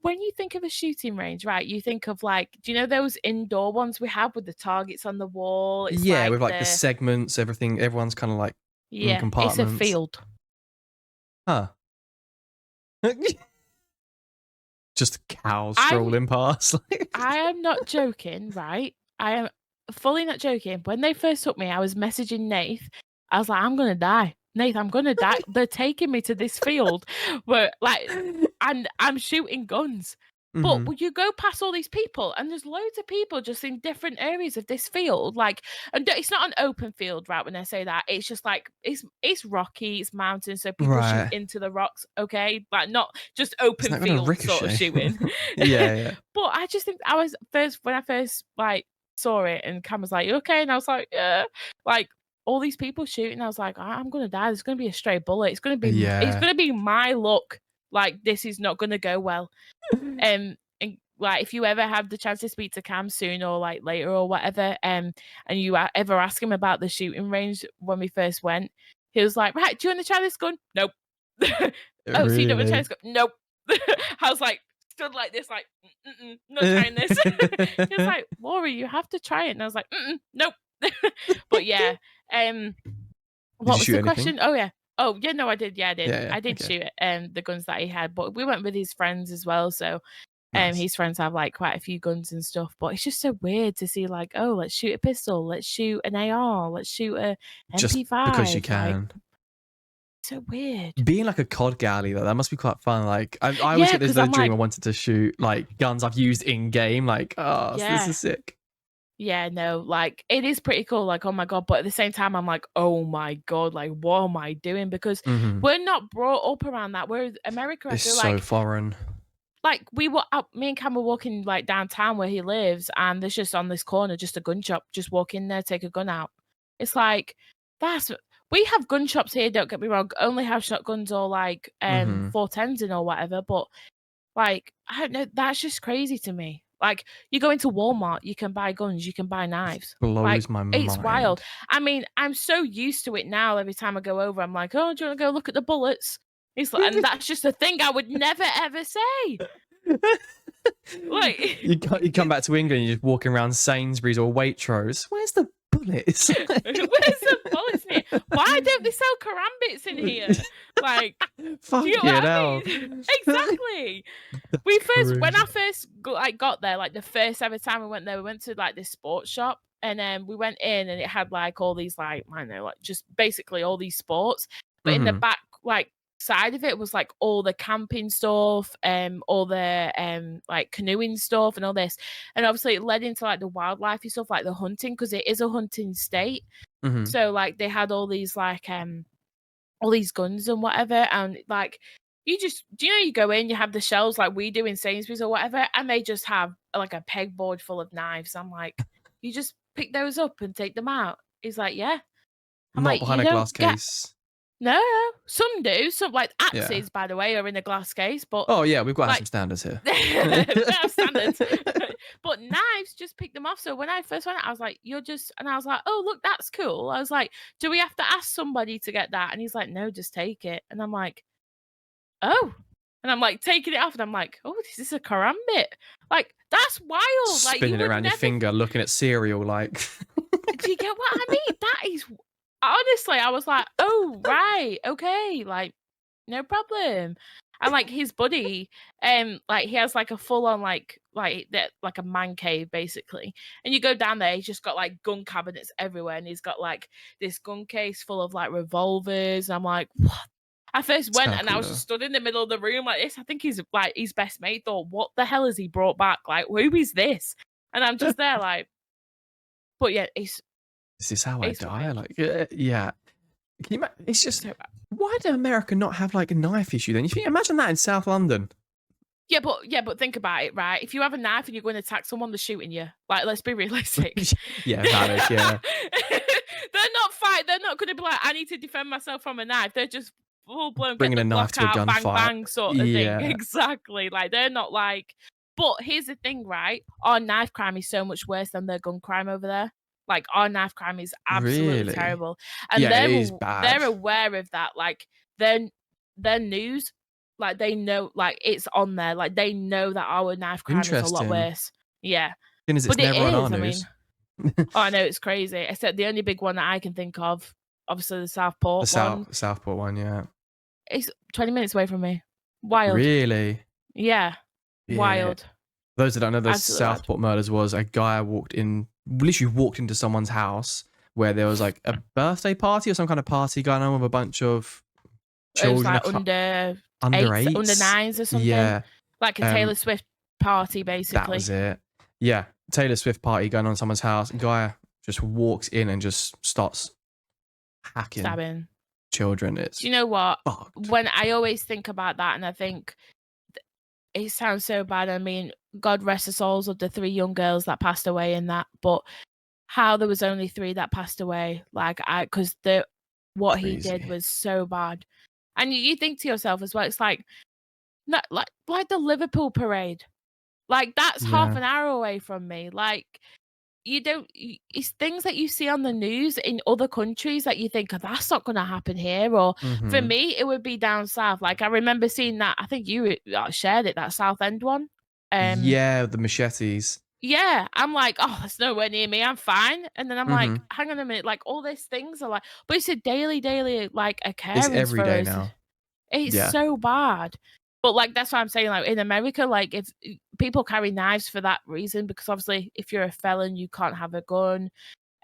when you think of a shooting range, right? You think of like, do you know those indoor ones we have with the targets on the wall? It's Yeah, like with like the segments, everything, everyone's kind of like in yeah, it's a compartments. field. Huh. Just cows I'm strolling past. I am not joking, right? I am fully not joking. When they first took me, I was messaging Nath. I was like, I'm gonna die. Nath, I'm gonna die. They're taking me to this field where like and I'm shooting guns. But Mhm. you go past all these people, and there's loads of people just in different areas of this field. Like, and it's not an open field, right? When I say that, it's just like it's rocky, it's mountains, so people shoot Right. into the rocks. Okay, like not just It's open not gonna field sort of ricochet. shooting. Yeah, yeah. But I just think I was first when I first like saw it, and Cam was like, "You okay?" And I was like, "Yeah." Like all these people shooting, I was like, I'm gonna die. There's gonna be a stray bullet. It's Yeah. gonna be my luck. Like this is not gonna go well. And like if you ever have the chance to speak to Cam soon or like later or whatever, and you ever ask him about the shooting range when we first went, he was like, "Right, do you want to try this gun?" Nope. Oh, so you don't want to try Really? this gun? Nope. I was like stood like this, like, not trying this. He was like, "Laurie, you have to try it," and I was like, nope. But yeah, um, Did what you was shoot the anything? question? Oh yeah. Oh yeah, no, I did. Yeah, I did. Yeah, yeah. I did Okay. shoot the guns that he had, but we went with his friends as well. So Nice. his friends have like quite a few guns and stuff. But it's just so weird to see like, oh, let's shoot a pistol, let's shoot an AR, let's shoot a Just because you MP5. Like, can. so weird. Being like a COD galley though, that must be quite fun. Like I always Yeah, get this because little I'm dream I like, wanted to shoot like guns I've used in game. Like, oh, this yeah. is sick. Yeah, no, like it is pretty cool, like, oh my god, but at the same time, I'm like, oh my god, like, what am I doing? Because Mhm. we're not brought up around that. Whereas America, I It's feel so foreign. like we were up, me and Cam were walking like downtown where he lives, and there's just on this corner just a gun shop. Just walk in there, take a gun out. It's like that's we have gun shops here. Don't get me wrong, only have shotguns or like Mhm. 410s in or whatever, but like, I don't know, that's just crazy to me. Like, you go into Walmart, you can buy guns, you can buy knives. Like, Blows my it's wild. mind. I mean, I'm so used to it now. Every time I go over, I'm like, "Oh, do you wanna go look at the bullets?" It's like, and that's just a thing I would never ever say. Like, You come back to England, you're just walking around Sainsbury's or Waitrose. Where's the bullets? where's the bullets in here? Why don't they sell karambits in here? Like, do you know Fucking what I hell. mean? Exactly. When I Crazy. first got there, like the first ever time we went there, we went to like this sports shop, and then we went in and it had like all these like I don't know, like just basically all these sports. But in the Mhm. back like side of it was like all the camping stuff, all the like canoeing stuff and all this. And obviously it led into like the wildlife stuff, like the hunting, because it is a hunting state. Mhm. So like they had all these like all these guns and whatever, and like you just do you know you go in, you have the shelves like we do in Sainsbury's or whatever, and they just have like a pegboard full of knives. I'm like, you just pick those up and take them out. He's like, yeah. I'm Not like, behind you a glass don't get case. no, some do. Some like Yeah. axes, by the way, are in a glass case, but Oh yeah, we've got to have like some standards here. we don't have standards. But knives, just pick them off. So when I first went, I was like, "You're just," and I was like, "Oh, look, that's cool." I was like, "Do we have to ask somebody to get that?" And he's like, "No, just take it." And I'm like, "Oh," and I'm like taking it off, and I'm like, "Oh, this is a karambit." Like that's wild. Like you Spinning it would around your never. finger, looking at cereal like. Do you get what I mean? That is honestly, I was like, "Oh, right, okay." Like no problem. And like his buddy, like he has like a full on like that like a man cave basically. And you go down there, he's just got like gun cabinets everywhere, and he's got like this gun case full of like revolvers. And I'm like, what? I first It's went kind of and I cool was though. just stood in the middle of the room like this. I think he's like his best mate thought, what the hell has he brought back? Like, who is this? And I'm just there like But yeah, This is how I it's die. wild. Like, yeah. It's It's just, so bad. why do America not have like a knife issue then? Imagine that in South London. Yeah, but think about it, right? If you have a knife and you're going to attack someone, they're shooting you. Like, let's be realistic. Yeah, valid. Yeah. They're not going to be like, I need to defend myself from a knife. They're just full blown, get Bringing the a knife Glock to a out, bang gunfight. bang sort of thing. Yeah. Exactly. Like they're not like. But here's the thing, right? Our knife crime is so much worse than their gun crime over there. Like our knife crime is absolutely Really? terrible, and Yeah, it is bad. they're aware of that. Like their news, like they know, like it's on there. Like they know that our knife crime is a lot Interesting. worse. Yeah, Thing is, it's but it never on our is. I news. mean, oh, I know it's crazy. Except the only big one that I can think of, obviously the Southport one, The Southport one, yeah. it's 20 minutes away from me. Wild. Really? Yeah, Yeah. wild. Those that don't know, the Absolutely wild. Southport murders was a guy literally walked into someone's house where there was like a birthday party or some kind of party going on with a bunch of It was children, like under under eights, under eights. nines or something. Yeah. Like a Um, Taylor Swift party, that was basically. it. Yeah. Taylor Swift party going on in someone's house. Guy just walks in and just starts hacking Stabbing. children. Do It's you know what? fucked. When I always think about that and I think it sounds so bad. I mean, God rest the souls of the 3 young girls that passed away in that, but how there was only 3 that passed away, like, because what he did Crazy. was so bad. And you think to yourself as well, it's like, not like the Liverpool parade. Like, that's half Yeah. an hour away from me. Like, you don't it's things that you see on the news in other countries that you think, "Oh, that's not gonna happen here," or for Mm-hmm. me, it would be down south. Like, I remember seeing that, I think you, shared it, that Southend one. Um, Yeah, the machetes. yeah, I'm like, "Oh, that's nowhere near me, I'm fine." And then I'm Mm-hmm. like, "Hang on a minute, like, all these things are like," but it's a daily, like, It's occurrence every for day us. now. It's Yeah. so bad. But, like, that's why I'm saying, like, in America, like, if people carry knives for that reason, because obviously if you're a felon, you can't have a gun,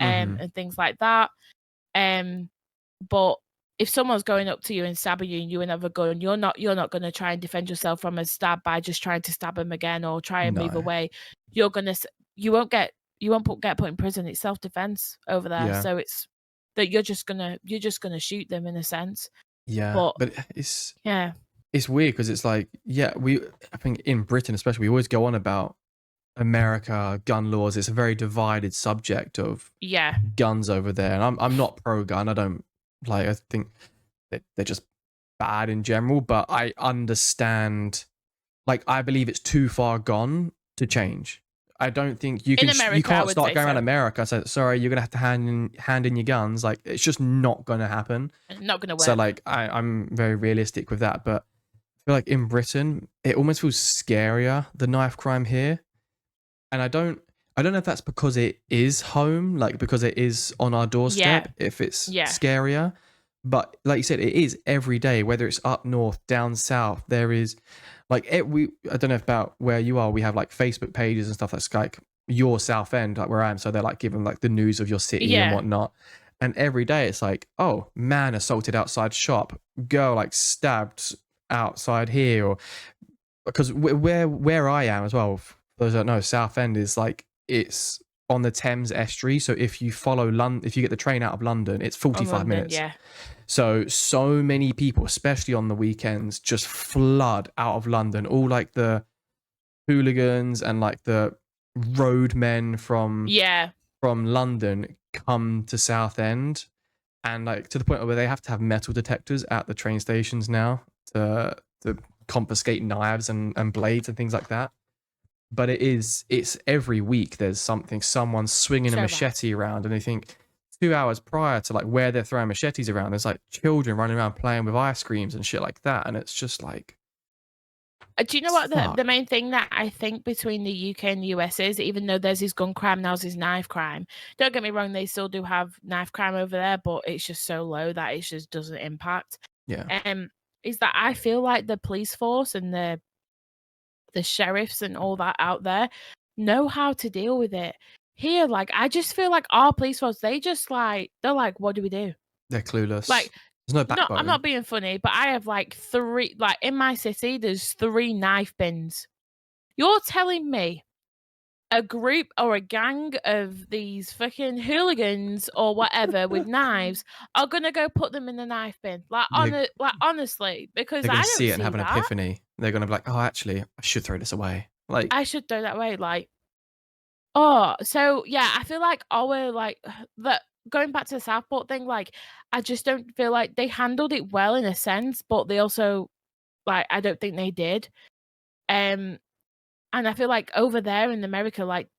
Mm-hmm. and things like that. Um, but if someone's going up to you and stabbing you and you have a gun, you're not gonna try and defend yourself from a stab by just trying to stab them again or try and move No. away. You're gonna you won't get put in prison. It's self-defense over there. Yeah. So it's that you're just gonna shoot them in a sense. Yeah. But But it's yeah. it's weird because it's like, yeah, I think in Britain especially, we always go on about America, gun laws. It's a very divided subject of Yeah. guns over there. And I'm not pro gun. I don't like, I think they're just bad in general, but I understand, like, I believe it's too far gone to change. I don't think you In can you America, I can't would start say going around so. America. So sorry, you're gonna have to hand in your guns. Like, it's just not gonna happen. Not gonna So work. like, I'm very realistic with that. But I feel like in Britain, it almost feels scarier, the knife crime here. And I don't know if that's because it is home, like because it is on our Yeah. doorstep, if it's Yeah. scarier. But like you said, it is every day, whether it's up north, down south. There is like I don't know about where you are. We have like Facebook pages and stuff that's like your South End, like where I am. So they're like giving like the news of your city and Yeah. whatnot. And every day it's like, oh, man assaulted outside shop, girl like stabbed outside here, or because where I am as well. For those that don't know, Southend is like, it's on the Thames estuary. So if you follow London, if you get the train out of London, it's On 45 London, minutes. yeah. So many people, especially on the weekends, just flood out of London. All like the hooligans and like the roadmen Yeah. from London come to Southend, and like to the point where they have to have metal detectors at the train stations now to confiscate knives and blades and things like that. But it's every week there's someone's swinging a So bad. machete around, and they think 2 hours prior to like where they're throwing machetes around, there's like children running around playing with ice creams and shit like that, and it's just like, Do you know what the fuck. main thing that I think between the UK and the US is, even though there's his gun crime, now there's knife crime. Don't get me wrong, they still do have knife crime over there, but it's just so low that it just doesn't impact. Yeah, Is that I feel like the police force and the sheriffs and all that out there know how to deal with it. Here, like, I just feel like our police force, they're like, what do we do? they're clueless. Like, There's no no, I'm backbone. not being funny, but I have like 3, like in my city, there's 3 knife bins. You're telling me a group or a gang of these fucking hooligans or whatever with knives are gonna go put them in the knife bin. They Like, honestly, because they're I gonna don't see it and see have an that. epiphany. They're gonna be like, "Oh, actually, I should throw this away." Like, I should throw that away, like, oh, so, yeah, I feel like our, like, the going back to the Southport thing, like, I just don't feel like they handled it well in a sense, but they also, like, I don't think they did. Um, and I feel like over there in America, like,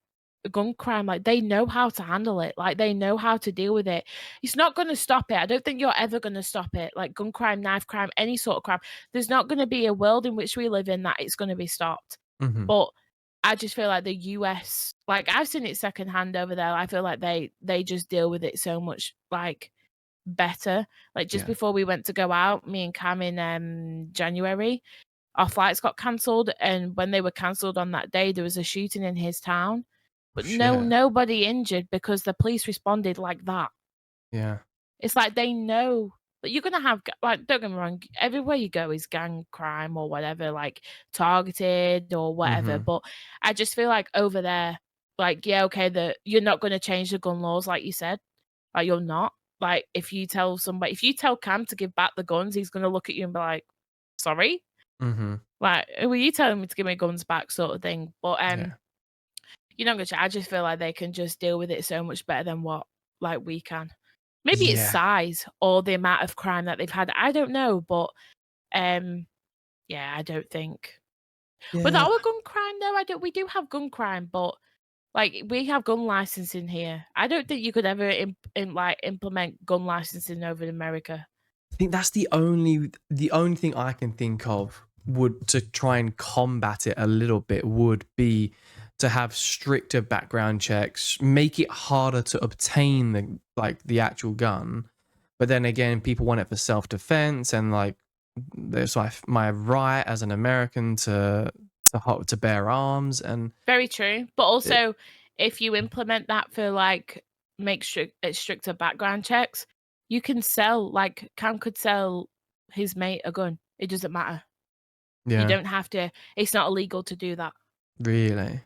gun crime, like, they know how to handle it, like, they know how to deal with it. It's not gonna stop it, I don't think you're ever gonna stop it, like, gun crime, knife crime, any sort of crime. There's not gonna be a world in which we live in that it's gonna be stopped. mhm, But I just feel like the US, like, I've seen it secondhand over there, I feel like they just deal with it so much, like, better. Like, just yeah. before we went to go out, me and Cam in, January, our flights got cancelled, and when they were cancelled on that day, there was a shooting in his town, Oh, but shit. nobody injured because the police responded like that. Yeah. It's like they know that you're gonna have like, don't get me wrong, everywhere you go is gang crime or whatever, like, targeted or whatever, Mhm, but I just feel like over there, like, yeah, okay, you're not gonna change the gun laws like you said, like, you're not. Like, if you tell Cam to give back the guns, he's gonna look at you and be like, "Sorry?" mhm, Like, "Who are you telling me to give my guns back?" sort of thing, but, yeah. you're not gonna I just feel like they can just deal with it so much better than what, like, we can. Maybe it's Yeah. size or the amount of crime that they've had, I don't know, but, um, yeah, I don't think with Yeah. our gun crime though, I don't we do have gun crime, but, like, we have gun licensing here. I don't think you could ever implement gun licensing over in America. I think that's the only thing I can think of would to try and combat it a little bit would be to have stricter background checks, make it harder to obtain the actual gun. But then again, people want it for self defense and like there's my right as an American to bear arms and Very true, but it, also, if you implement that for, like, stricter background checks, you can sell like, Cam could sell his mate a gun. It doesn't matter. You yeah, don't have to it's not illegal to do that. really.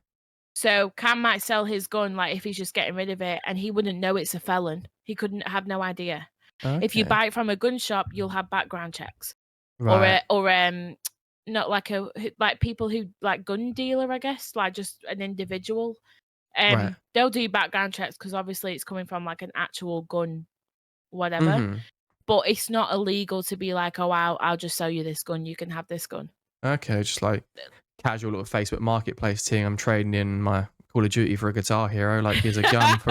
So, Cam might sell his gun, like, if he's just getting rid of it, and he wouldn't know it's a felon. He couldn't have no idea. If you Okay. buy it from a gun shop, you'll have background checks. Right. Not like like people who like gun dealer, I guess, like just an individual. Right. They'll do background checks because obviously it's coming from like an actual gun, whatever. Mhm. But it's not illegal to be like, "Oh, I'll just sell you this gun. You can have this gun." Okay, just like casual little Facebook Marketplace thing. I'm trading in my Call of Duty for a Guitar Hero. Like, here's a Glock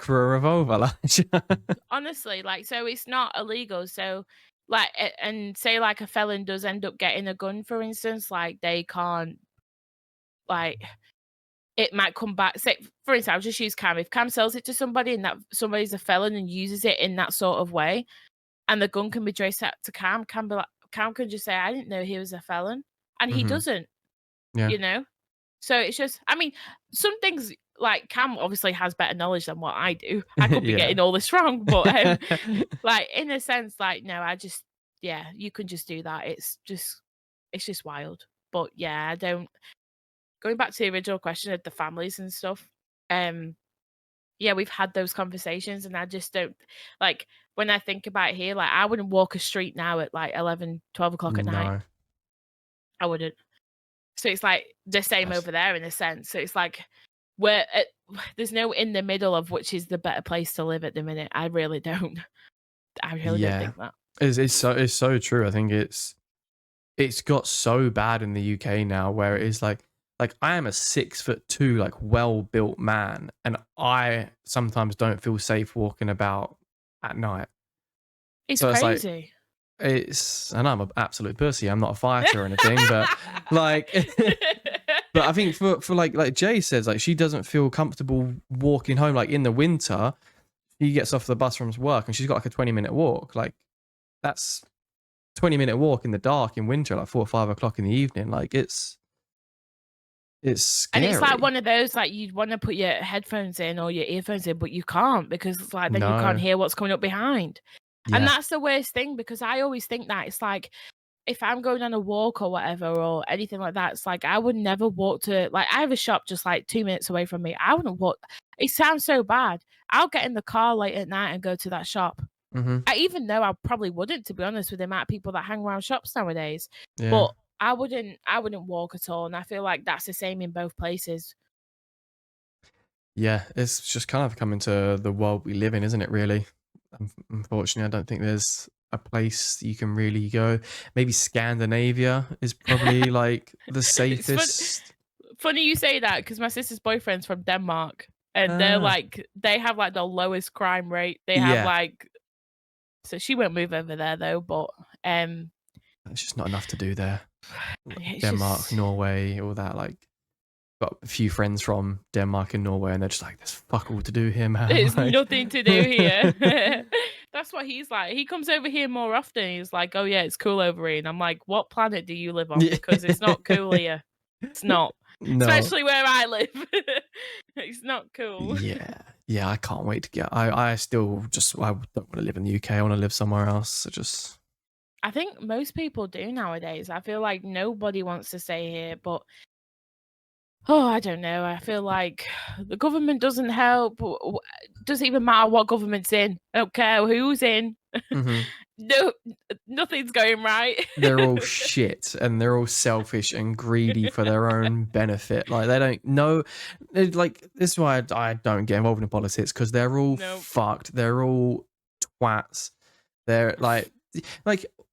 for a revolver. Like, Honestly, like, so it's not illegal. So, like, and say like a felon does end up getting a gun, for instance, like they can't like it might come back. Say, for instance, I'll just use Cam. If Cam sells it to somebody and that somebody's a felon and uses it in that sort of way, and the gun can be traced out to Cam, Cam can just say, "I didn't know he was a felon," and he mhm, doesn't, yeah, you know. So it's just, I mean, some things like Cam obviously has better knowledge than what I do. I could be yeah, getting all this wrong, but like in a sense, like no, I just yeah, you can just do that. It's just wild. But yeah, I don't. Going back to the original question of the families and stuff. Um, yeah, we've had those conversations, and I just don't like when I think about it here. Like, I wouldn't walk a street now at like 11, 12 o'clock at night. no, I wouldn't. So it's like the same that's over there in a sense. So it's like we're at, there's no in the middle of which is the better place to live at the minute. I really don't. I really don't yeah. think that. It's so true. I think it's got so bad in the UK now where it is like I am a 6'2", like well built man, and I sometimes don't feel safe walking about at night. It's So it's like crazy. and I'm an absolute pussy. I'm not a fighter or anything, but like, but I think for like Jay says, like she doesn't feel comfortable walking home. Like in the winter, she gets off the bus from work and she's got like a 20-minute walk. Like that's 20-minute walk in the dark in winter, like 4 or 5 o'clock in the evening. Like it's And it's like scary. one of those, like, you'd wanna put your headphones in or your earphones in, but you can't because it's like then you can't No, hear what's coming up behind. And yeah, that's the worst thing because I always think that it's like if I'm going on a walk or whatever or anything like that, it's like I would never walk to like I have a shop just like 2 minutes away from me. I wouldn't walk. It sounds so bad. I'll get in the car late at night and go to that shop. Mhm. I even know I probably wouldn't, to be honest, with the amount of people that hang around shops nowadays. Yeah. But I wouldn't walk at all, and I feel like that's the same in both places. Yeah, it's just kind of coming to the world we live in, isn't it, really? Unfortunately, I don't think there's a place you can really go. Maybe Scandinavia is probably, like, the It's safest. funny you say that because my sister's boyfriend's from Denmark, and they're Ah. like they have, like, the lowest crime rate. They have, Yeah. like so she won't move over there though, but, There's just not enough to do there. it's Denmark, just Norway, all that, like, got a few friends from Denmark and Norway, and they're just like, "There's fuck all to do here, man." there's Like nothing to do here. That's what he's like. He comes over here more often. He's like, "Oh, yeah, it's cool over here." And I'm like, "What planet do you live on? Yeah. Because it's not cool here. It's not. No. Especially where I live. It's not cool." Yeah. Yeah, I can't wait to get I still just I don't wanna live in the UK, I wanna live somewhere else. I just I think most people do nowadays. I feel like nobody wants to stay here, but oh, I don't know. I feel like the government doesn't help. Doesn't even matter what government's in. I don't care who's in. Mhm. No, nothing's going right. They're all shit, and they're all selfish and greedy for their own benefit. Like, they don't know like, this is why I don't get involved in politics, because 'cause they're all Nope. fucked, they're all twats. They're like,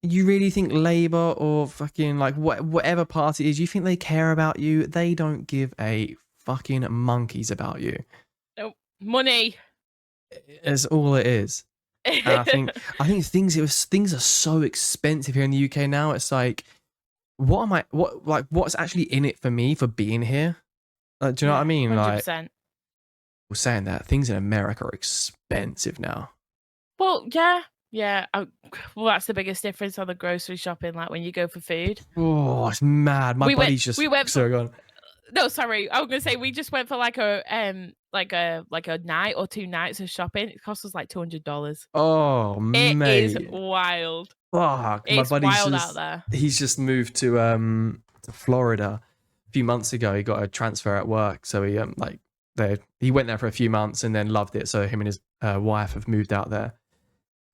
you really think Labour or fucking, like, whatever party it is, you think they care about you? They don't give a fucking monkeys about you. Nope. Money. It's all it is. And I think things are so expensive here in the UK now. It's like, what's actually in it for me for being here? Do you know what I Yeah, mean? Like, 100%. we're saying that things in America are expensive now. Well, yeah, yeah. Well, that's the biggest difference on the grocery shopping. Like when you go for food, Oh, it's mad. My buddy's just we went for so gone. no, sorry. I was gonna say we just went for like a night or 2 nights of shopping. It cost us like $200. Oh, It is mate. wild. Fuck. My It's buddy's wild out just there. he's just moved to Florida a few months ago. He got a transfer at work, so he went there for a few months and then loved it. So him and his wife have moved out there.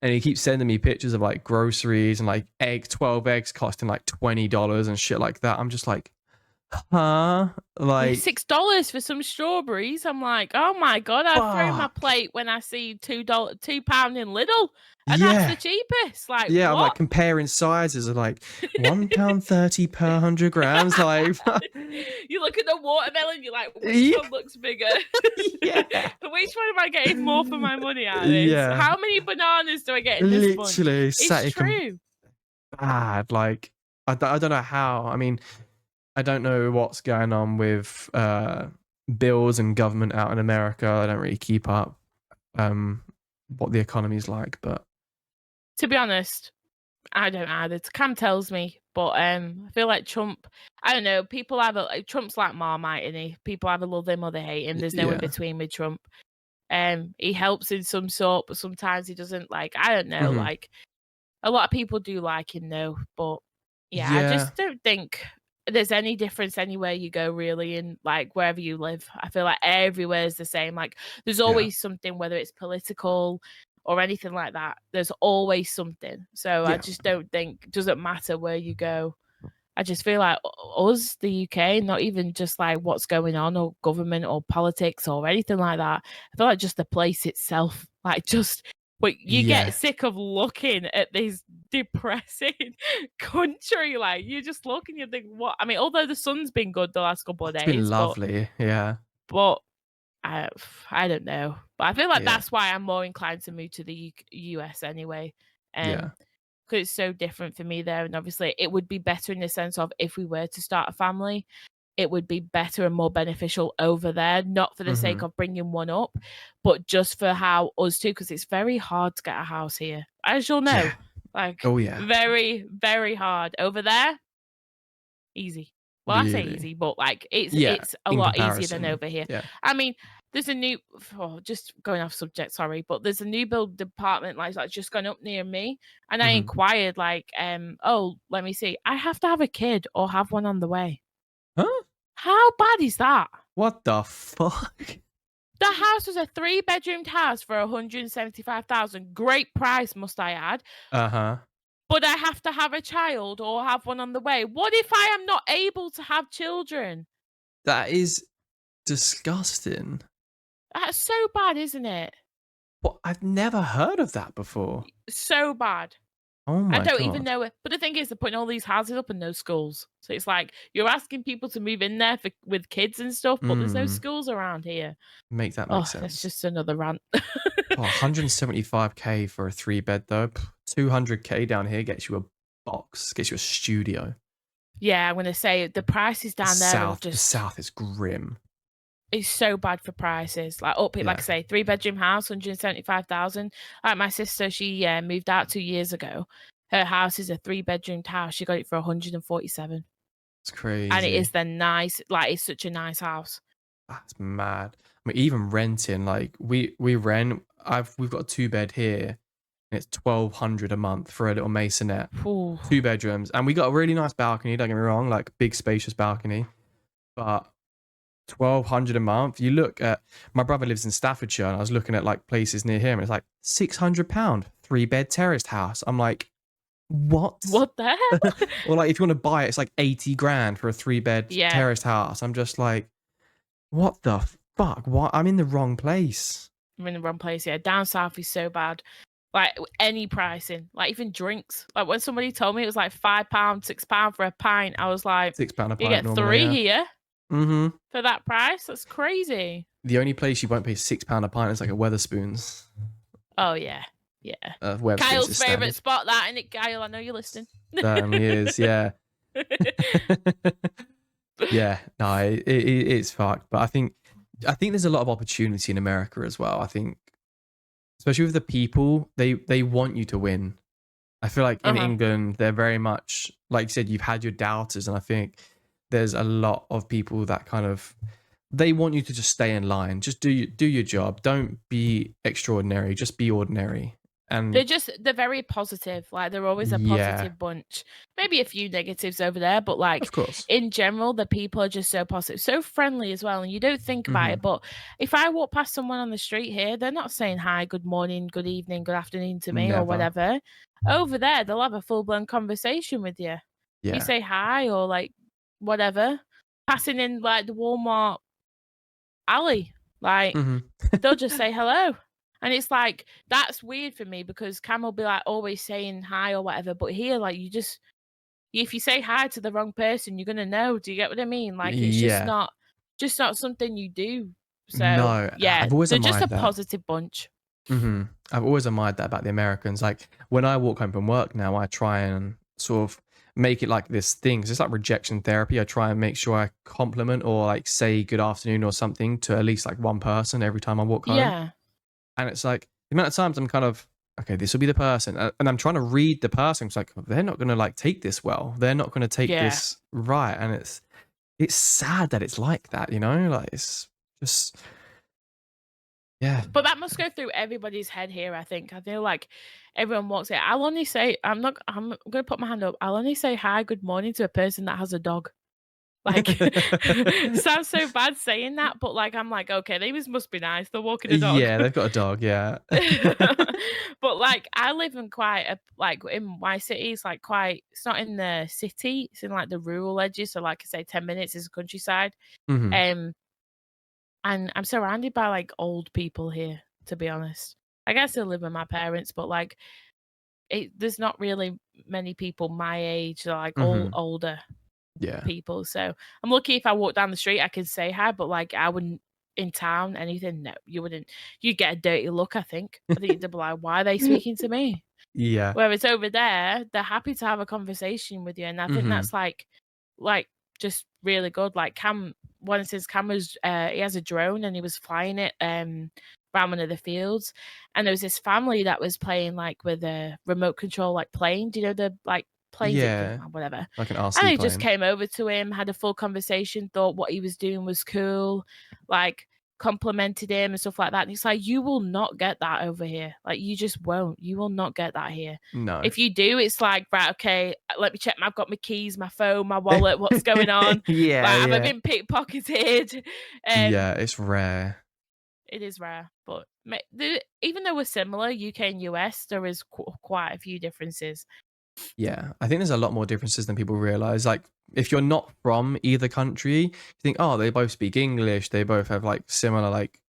And he keeps sending me pictures of like groceries and like 12 eggs costing like $20 and shit like that. I'm just like, huh? Yeah, Like, $6 for some strawberries. I'm like, oh my god! I throw my fuck. plate when I see £2 in Lidl, and that's the Yeah. cheapest. Like Yeah, I'm like what? comparing sizes of like £1.30 per 100 grams. Like, You look at the watermelon, you're like, which yeah. one looks bigger? Yeah. Which one am I getting more for my money out of this? Yeah. How many bananas do I get in this bunch? Literally It's sat here true. bad. Like, I don't know how. I mean, I don't know what's going on with bills and government out in America. I don't really keep up what the economy's like, but To be honest, I don't either. Cam tells me, but I feel like Trump. I don't know. People either like Trump's like Marmite, and he people either love him or they hate him. There's no in yeah. between with Trump. He helps in some sort, but sometimes he doesn't. Like I don't know. Mhm. Like a lot of people do like him though, but yeah, I Yeah. just don't think there's any difference anywhere you go really in like wherever you live. I feel like everywhere is the same. Like there's Yeah. always something, whether it's political or anything like that. There's always something. So I Yeah. just don't think it doesn't matter where you go. I just feel like us, the UK, not even just like what's going on or government or politics or anything like that. I feel like just the place itself, like just but you get Yeah. sick of looking at this depressing country. Like you just look and you think, what? I mean, although the sun's been good the last couple of It's been days, lovely. Yeah. but I I don't know. But I feel like Yeah. that's why I'm more inclined to move to the US anyway. Yeah. Because it's so different for me there. And obviously, it would be better in the sense of if we were to start a family, it would be better and more beneficial over there, not for the sake Mhm. of bringing one up, but just for how us too, because it's very hard to get a house here, as you'll know. Yeah. Like, Oh, yeah. very, very hard. Over there, easy. Well, I say Really. easy, but like Yeah. it's a In lot easier than comparison. over here. Yeah. I mean, there's a new just going off subject, sorry, but there's a new build department like just gone up near me, and I Mhm. inquired like, "Oh, let me see. I have to have a kid or have one on the way." Huh? How bad is that? What the fuck? The house was a three-bedroomed house for 175,000. Great price, must I add. Uh-huh. But I have to have a child or have one on the way. What if I am not able to have children? That is disgusting. That's so bad, isn't it? What? I've never heard of that before. So bad. Oh I my don't even god. know it. But the thing is, they're putting all these houses up and no schools. So it's like you're asking people to move in there with kids and stuff, but there's no Mm, schools around here. that make Oh, that's sense. just another rant. Oh, 175K for a 3 bed though. 200K down here gets you a box, gets you a studio. Yeah, I'm gonna say the prices down there are The just South is grim. it's so bad for prices. Like up it, like Yeah. I say, three-bedroom house, 175,000. Like my sister, she moved out 2 years ago. Her house is a three-bedroomed house. She got it for 147. It's And it is crazy. the nice, like it's such a nice house. That's mad. I mean, even renting, like we rent. We've got a 2 bed here, and it's 1,200 a month for a little masonette. Ooh. 2 bedrooms, and we got a really nice balcony. Don't get me wrong, like big spacious balcony, but 1,200 a month. You look at my brother lives in Staffordshire, and I was looking at like places near him, and it's like £600 3 bed terraced house. I'm like, what? What the hell? Or like if you want to buy it, it's like 80 grand for a 3 bed Yeah, terraced house. I'm just like, what the fuck? What? I'm in the wrong place. I'm in the wrong place. Yeah, down south is so bad. Like any pricing, like even drinks. Like when somebody told me it was like £5, £6 for a pint, I was like, £6 a you pint get normally, three yeah. here Mm-hmm. for that price. That's crazy. The only place you won't pay £6 a pint is like a Weatherspoons. Oh yeah, yeah. Weatherspoons Kyle's is favorite standard. spot, that, isn't it, Kyle? I know you're listening. Certainly is, yeah. Yeah, no, it's fucked. But I think there's a lot of opportunity in America as well. I think, especially with the people, they want you to win. I feel like in Uh-huh. England, they're very much like you said. You've had your doubters, and I think there's a lot of people that kind of they want you to just stay in line. Just do your job. Don't be extraordinary. Just be ordinary. And They're very positive. Like they're always a yeah, positive bunch. Maybe a few negatives over there, but like of course. in general, the people are just so positive, so friendly as well. And you don't think about Hmm. it, but if I walk past someone on the street here, they're not saying hi, good morning, good evening, good afternoon to me or Never. whatever. Over there, they'll have a full blown conversation with you. You Yeah. say hi or like whatever. Passing in like the Walmart alley, like Hmm. they'll just say hello. And it's like, that's weird for me because Cam will be like always saying hi or whatever. But here, like, if you say hi to the wrong person, you're going to know. Do you get what I mean? Like, it's Yeah. just not something you do. So, No, yeah, I've always they're just a admired that. positive bunch. I've always admired that about the Americans. Like when I walk home from work now, I try and sort of make it like this thing. 'Cause it's like rejection therapy. I try and make sure I compliment or like say good afternoon or something to at least like one person every time I walk home. Yeah. And it's like the amount of times I'm kind of, okay, this will be the person. And I'm trying to read the person. It's like, they're not going to like take this well. They're not going to take Yeah. this right. And it's sad that it's like that, you know? Like it's just, yeah. But that must go through everybody's head here, I think. I feel like everyone walks it. I'm going to put my hand up. I'll only say hi, good morning to a person that has a dog. Like, sounds so bad saying that, but like, I'm like, okay, they must be nice. They're walking a dog. Yeah, they've got a dog, yeah. But like, I live in quite a, like in my city, it's like quite, it's not in the city, it's in like the rural edges. So, like I say, 10 minutes is countryside. Mhm. Um, and I'm surrounded by like old people here, to be honest. I guess I live with my parents, but like, there's not really many people my age, like all Mhm. older Yeah. people. So I'm lucky if I walk down the street, I can say hi, but like I wouldn't in town, anything. No, you wouldn't. You'd get a dirty look, I think. I think you'd be like, why are they speaking to me? Yeah. Whereas over there, they're happy to have a conversation with you. And I think Mhm. that's like just really good. Like one of his cameras, he has a drone and he was flying it around one of the fields. And there was this family that was playing like with a remote control like plane. Do you know the like planes that you can Yeah, whatever. like an And RC he just plane. came over to him, had a full conversation, thought what he was doing was cool. Like complimented him and stuff like that. And it's like, you will not get that over here. Like, you just won't. You will not get that here. No. If you do, it's like, right, okay, let me check. I've got my keys, my phone, my wallet. What's going on? Yeah, Like, have I yeah. been pickpocketed? And Yeah, it's rare. it is rare. But even though we're similar, UK and US, there is quite a few differences. Yeah, I think there's a lot more differences than people realize. Like, if you're not from either country, you think, oh, they both speak English. They both have like similar like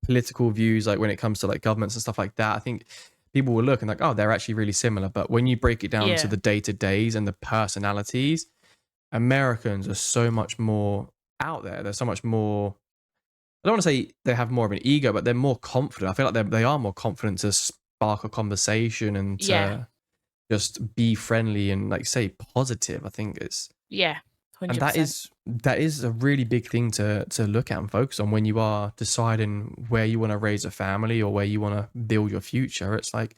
political views, like when it comes to like governments and stuff like that. I think people will look and like, oh, they're actually really similar. But when you break it down to Yeah. the day to days and the personalities, Americans are so much more out there. They're so much more. I don't want to say they have more of an ego, but they're more confident. I feel like they are more confident to spark a conversation and Yeah. to just be friendly and like say positive. I think it's Yeah. and 100%. that is a really big thing to look at and focus on when you are deciding where you want to raise a family or where you want to build your future. It's like,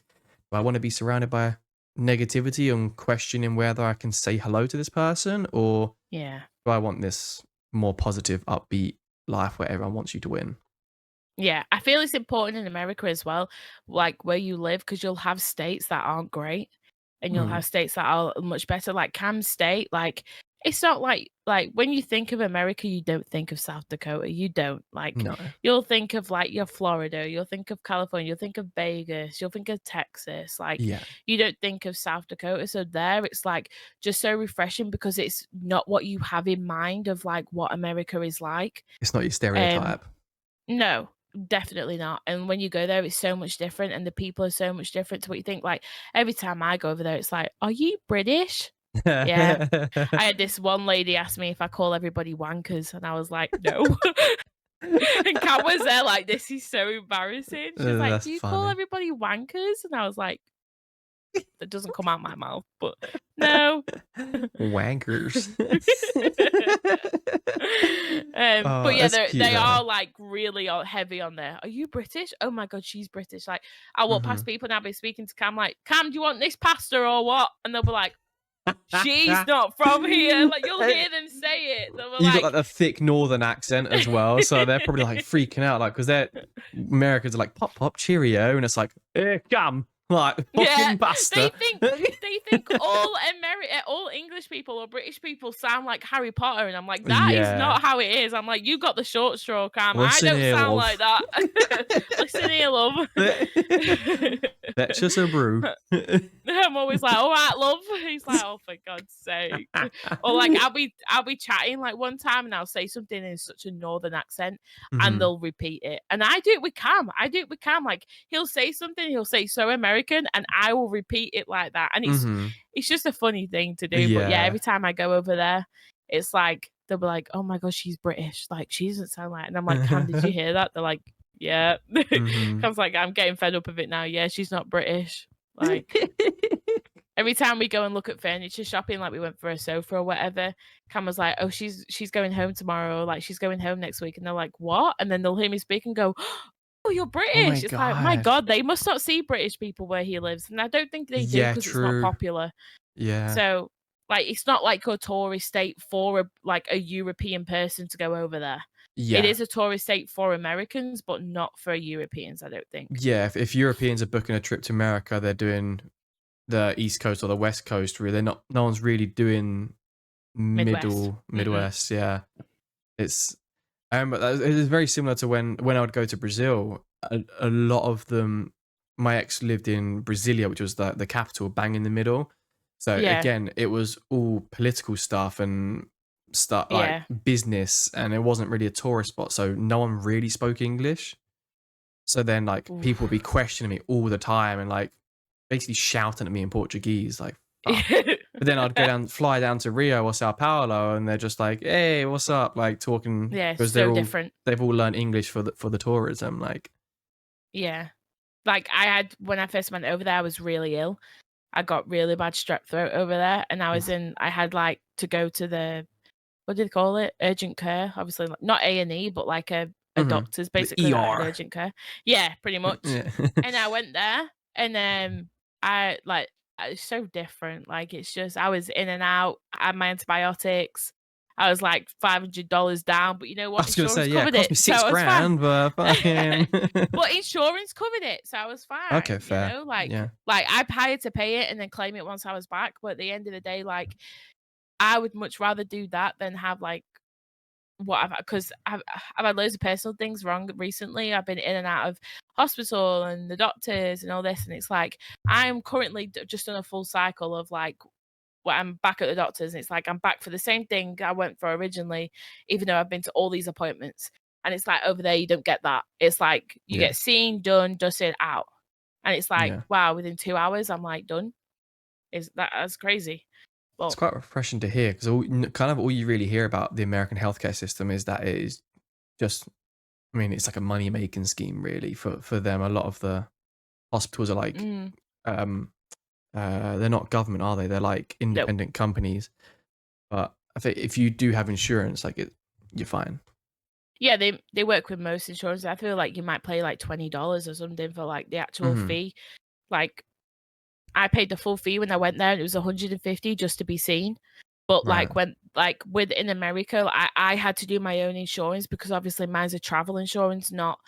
do I want to be surrounded by negativity and questioning whether I can say hello to this person, or Yeah. do I want this more positive, upbeat life where everyone wants you to win? Yeah. I feel it's important in America as well, like where you live, because you'll have states that aren't great and you'll Mm, have states that are much better. Like Cam State, like it's not like when you think of America, you don't think of South Dakota. You don't. Like no, you'll think of like your Florida, you'll think of California, you'll think of Vegas, you'll think of Texas. Like yeah, you don't think of South Dakota. So there it's like just so refreshing because it's not what you have in mind of like what America is like. it's not your Um stereotype. no, definitely not. And when you go there, it's so much different, and the people are so much different to what you think. Like every time I go over there, it's like, "Are you British?" Yeah. I had this one lady ask me if I call everybody wankers, and I was like, "No." And Kat was there like, "This is so embarrassing." She was like, That's "Do you call funny. everybody wankers?" And I was like, "That doesn't come out my mouth." But no. Wankers. But Oh, yeah, that's cute they though. are like really heavy on there. Are you British? Oh my god, she's British. Like I walk past Mhm. people and I'll be speaking to Cam like, Cam, do you want this pasta or what? And they'll be like, she's not from here. Like you'll hear them say it. They'll be You got like like, the thick northern accent as well, so they're probably like freaking out, like because they're Americans are like pop pop cheerio, and it's like come like yeah, fucking they pasta. think all English people or British people sound like Harry Potter, and I'm like, that is Yeah, not how it is. I'm like, you got the short straw, Cam. I listen don't here, sound like love. that. Listen here, love. Fetch us a brew. I'm always like, all right, love. He's like, oh, for God's sake. Or like I'll be chatting like one time and I'll say something in such a northern accent and Mhm, they'll repeat it. And I do it with Cam. I do it with Cam. Like he'll say something, he'll say so American, and I will repeat it like that. And mhm. it's just a funny thing to do. But yeah, Yeah. every time I go over there, it's like they'll be like, oh my god, she's British. Like she doesn't sound like, and I'm like, Cam, did you hear that? They're like, yeah. Mhm. Cam's like, I'm getting fed up of it now. Yeah, she's not British. Like every time we go and look at furniture shopping, like we went for a sofa or whatever, Cam was like, "Oh, she's going home tomorrow. Like she's going home next week." And they're like, "What?" And then they'll hear me speak and go, "Oh, you're Oh my British." It's like, my gosh. God, they must not see British people where he lives, and I don't think they do Yeah, because it's not true. popular. Yeah. So, like, it's not like a tourist state for a European person to go over there. It Yeah. is a tourist state for Americans, but not for Europeans. I don't think. Yeah, if Europeans are booking a trip to America, they're doing the East Coast or the West Coast, really. They're not no one's really doing Midwest. Mm-mm. Midwest, yeah. It's but it is very similar to when I would go to Brazil. A lot of them my ex lived in Brasilia, which was the capital, bang in the middle. So Yeah, again, it was all political stuff and stuff like yeah. business, and it wasn't really a tourist spot, so no one really spoke English. So then, like, people would be Oof. questioning me all the time and like basically shouting at me in Portuguese, like fuck. But then I'd fly down to Rio or Sao Paulo, and they're just like, "Hey, what's up?" Like talking Yeah, because so different. they've all learned English for the tourism. Like, Yeah. Like, I had when I first went over there, I was really ill. I got really bad strep throat over there, and oof. I had, like, to go to the what do they call it? Urgent care, obviously, like, not A&E, but, like, a Mhm. doctor's The basically that had ER. urgent care. Yeah, pretty much. Yeah. And I went there, and, I it's so different, like, it's just I was in and out, I had my antibiotics, I was like $500 down, but you know I what? was gonna say, Insurance yeah, it covered cost it, me so six I was fine. grand, but fucking But insurance covered it, so I was okay, fine, you fair. know? Yeah, Like I hired to pay it and then claim it once I was back, but at the end of the day, like, I would much rather do that than have, like, what I've 'cause I've had loads of personal things wrong recently. I've been in and out of hospital and the doctors and all this, and it's like, I'm currently just on a full cycle of, like, well, I'm back at the doctor's, and it's like I'm back for the same thing I went for originally, even though I've been to all these appointments. And it's like over there, you don't get that. It's like you yeah, get seen, done, dusted, out. And it's like, yeah. wow, within 2 hours, I'm like done. That's crazy. It's But quite refreshing to hear because kind of all you really hear about the American healthcare system is that it is just. I mean, it's like a money making scheme, really, for them. A lot of the hospitals are like, mm, um, they're not government, are they? They're like no. independent companies. But I think if you do have insurance, like you're fine. Yeah, they work with most insurance. I feel like you might pay like $20 or something for like the actual Hmm. fee. Like I paid the full fee when I went there, and it was 150 just to be seen. But Right. like within America, I had to do my own insurance because obviously mine's a travel insurance, not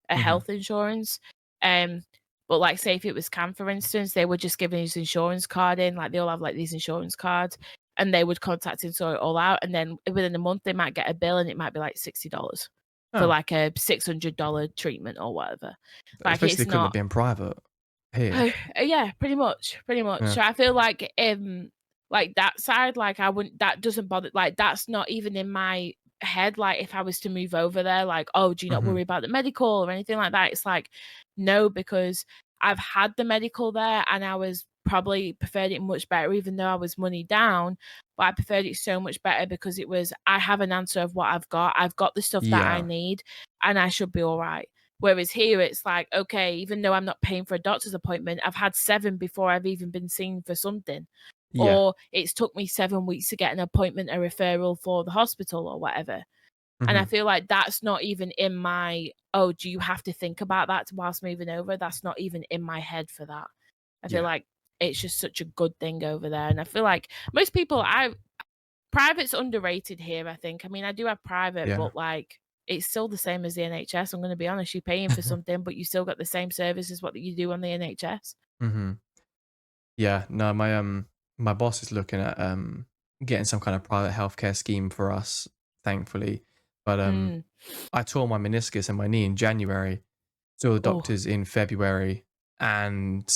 a Hmm. health insurance. Um, but like say if it was Cam, for instance, they were just giving his insurance card in, like they all have like these insurance cards, and they would contact and sort it all out. And then within a month, they might get a bill, and it might be like $60 for Oh, like a $600 treatment or whatever. Like especially it's couldn't not have been private here. Oh, yeah, pretty much, pretty much. Yeah. So I feel like that side, like I wouldn't that doesn't bother like that's not even in my head. Like if I was to move over there, like, oh, do you not Hmm. worry about the medical or anything like that? It's like, no, because I've had the medical there and I was probably preferred it much better, even though I was money down. But I preferred it so much better because it was I have an answer of what I've got. I've got the stuff that I Yeah. need and I should be all right. Whereas here it's like, okay, even though I'm not paying for a doctor's appointment, I've had 7 before I've even been seen for something. Yeah. Or it's took me 7 weeks to get an appointment, a referral for the hospital or whatever. And I Hmm. feel like that's not even in my, "Oh, do you have to think about that whilst moving over?" That's not even in my head for that. I feel Yeah. like it's just such a good thing over there, and I feel like most people I private's underrated here, I think. I mean, I do have private, Yeah. but, like, it's still the same as the NHS, I'm gonna be honest. You're paying for something, but you still got the same service as what you do on the NHS. Hmm. Yeah. No, my boss is looking at getting some kind of private healthcare scheme for us, thankfully. But Mm. I tore my meniscus in my knee in January. Saw the Oh. doctors in February, and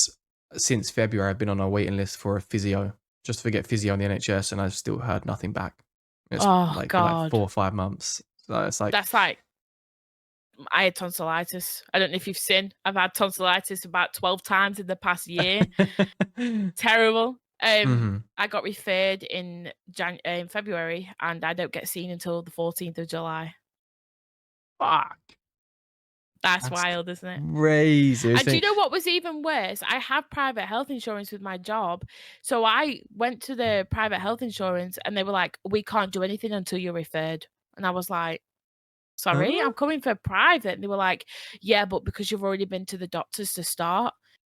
since February, I've been on a waiting list for a physio, just to get physio on the NHS, and I've still heard nothing back. It's Oh like been like god. 4 or 5 months. So it's like, That's like I had tonsillitis. I don't know if you've seen. I've had tonsillitis about 12 times in the past year. Terrible. hmm, I got referred in February, and I don't get seen until the 14th of July. fuck, That's that's wild, isn't it? crazy. I And do you think, know what was even worse? I have private health insurance with my job. So I went to the private health insurance and they were like, "We can't do anything until you're referred." And I was like, "Sorry, huh? I'm coming for private." And they were like, "Yeah, but because you've already been to the doctors to start,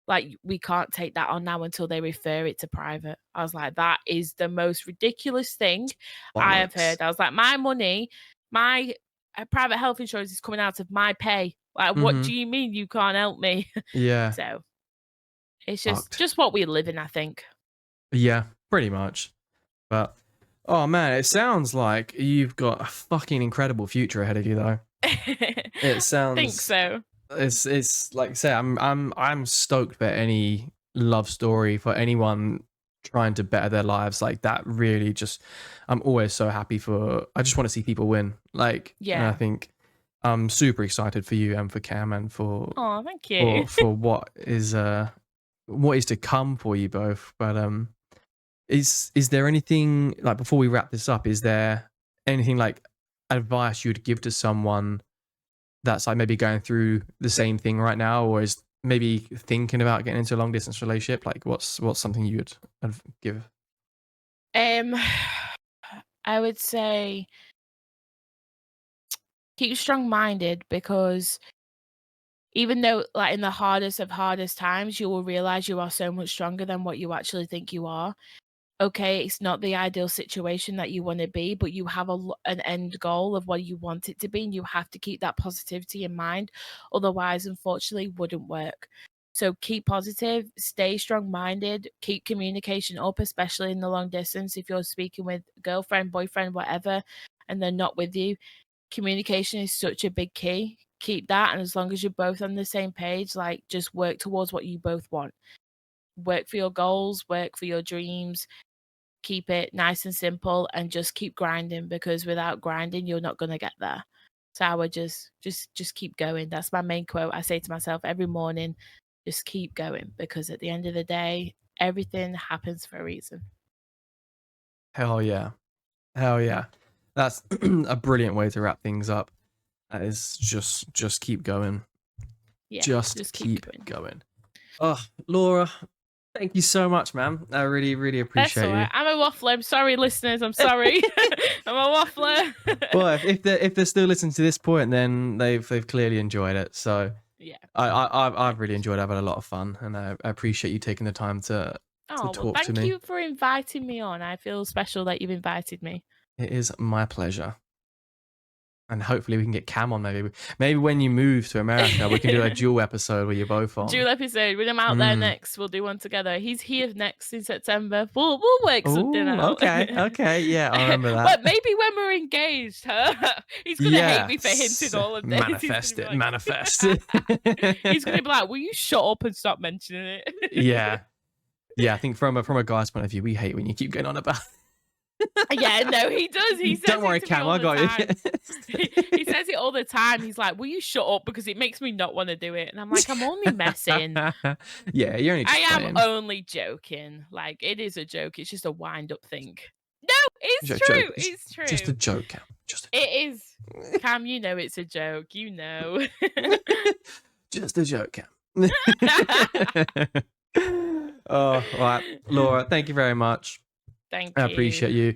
like we can't take that on now until they refer it to private." I was like, "That is the most ridiculous thing I have Bollocks. heard." I was like, "My money, my private health insurance is coming out of my pay. Like, what Hmm. do you mean you can't help me?" Yeah, So it's just fucked. just what we live in, I think. Yeah, pretty much. But oh man, it sounds like you've got a fucking incredible future ahead of you, though. It Think sounds so. it's like I say, I'm stoked for any love story for anyone trying to better their lives like that. Really, just I'm always so happy for. I just want to see people win. Like, and I Yeah. think I'm super excited for you and for Cam and Oh, thank you. for what is to come for you both. But is there anything like before we wrap this up? Is there anything like advice you'd give to someone that's like maybe going through the same thing right now, or is maybe thinking about getting into a long distance relationship? Like, what's something you would give? Um, I would say keep strong-minded because even though, like, in the hardest of hardest times, you will realize you are so much stronger than what you actually think you are. okay, it's not the ideal situation that you want to be, but you have an end goal of what you want it to be, and you have to keep that positivity in mind. Otherwise, unfortunately, wouldn't work. So keep positive, stay strong-minded, keep communication up, especially in the long distance. If you're speaking with girlfriend, boyfriend, whatever, and they're not with you, communication is such a big key. Keep that, and as long as you're both on the same page, like, just work towards what you both want. Work for your goals, work for your dreams, keep it nice and simple, and just keep grinding, because without grinding, you're not gonna get there. So I would just keep going. That's my main quote I say to myself every morning. Just keep going, because at the end of the day, everything happens for a reason. Hell yeah. Hell yeah. That's a brilliant way to wrap things up. That is just keep going. Yeah, Just just keep keep going. going. Oh, Laura, thank you so much, man. I really, really That's appreciate all you. right. I'm a waffler. I'm sorry, listeners. I'm sorry. I'm a waffler. Well, if they're still listening to this point, then they've clearly enjoyed it. So Yeah. I've really enjoyed it. I've had a lot of fun, and I appreciate you taking the time to Oh, well, talk to thank me. you for inviting me on. I feel special that you've invited me. It is my pleasure. And hopefully we can get Cam on. Maybe when you move to America, we can do a dual episode where you're both on. Dual episode. When I'm out there next, we'll do one together. He's here next in September. We'll work something Oh, out. okay. Yeah, I remember Well, that. maybe when we're engaged, huh? He's gonna hate me for hinting Yes. all of this. Manifest it. Manifest He's gonna it. be like, "Will you shut up and stop mentioning it?" Yeah. Yeah, I think from a guy's point of view, we hate when you keep going on about. Yeah, no, he does. He says Don't worry, it to me Cam, all I the got you. time. He says it all the time. He's like, "Will you shut up?" Because it makes me not want to do it. And I'm like, "I'm only messing. Yeah, you're only I just am playing. only joking. Like, it is a joke. It's just a wind-up thing." No, it's Joke. true. It's true. Just a joke, Cam. Just a joke. It is. Cam, you know it's a joke. You know. Just a joke, Cam. Oh, right. Laura, thank you very much. Thank I you. appreciate you.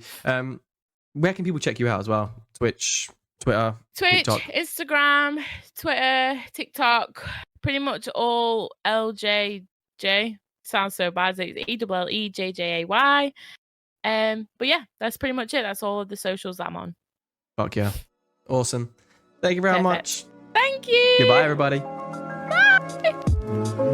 Where can people check you out as well? Twitch, Twitter, Twitch, TikTok. Instagram, Twitter, TikTok, pretty much all LJJ. Sounds so bad. It's ELLEJJAY. But yeah, that's pretty much it. That's all of the socials I'm on. Fuck yeah. Awesome. Thank you very Perfect. much. Thank you. Goodbye, everybody. Bye.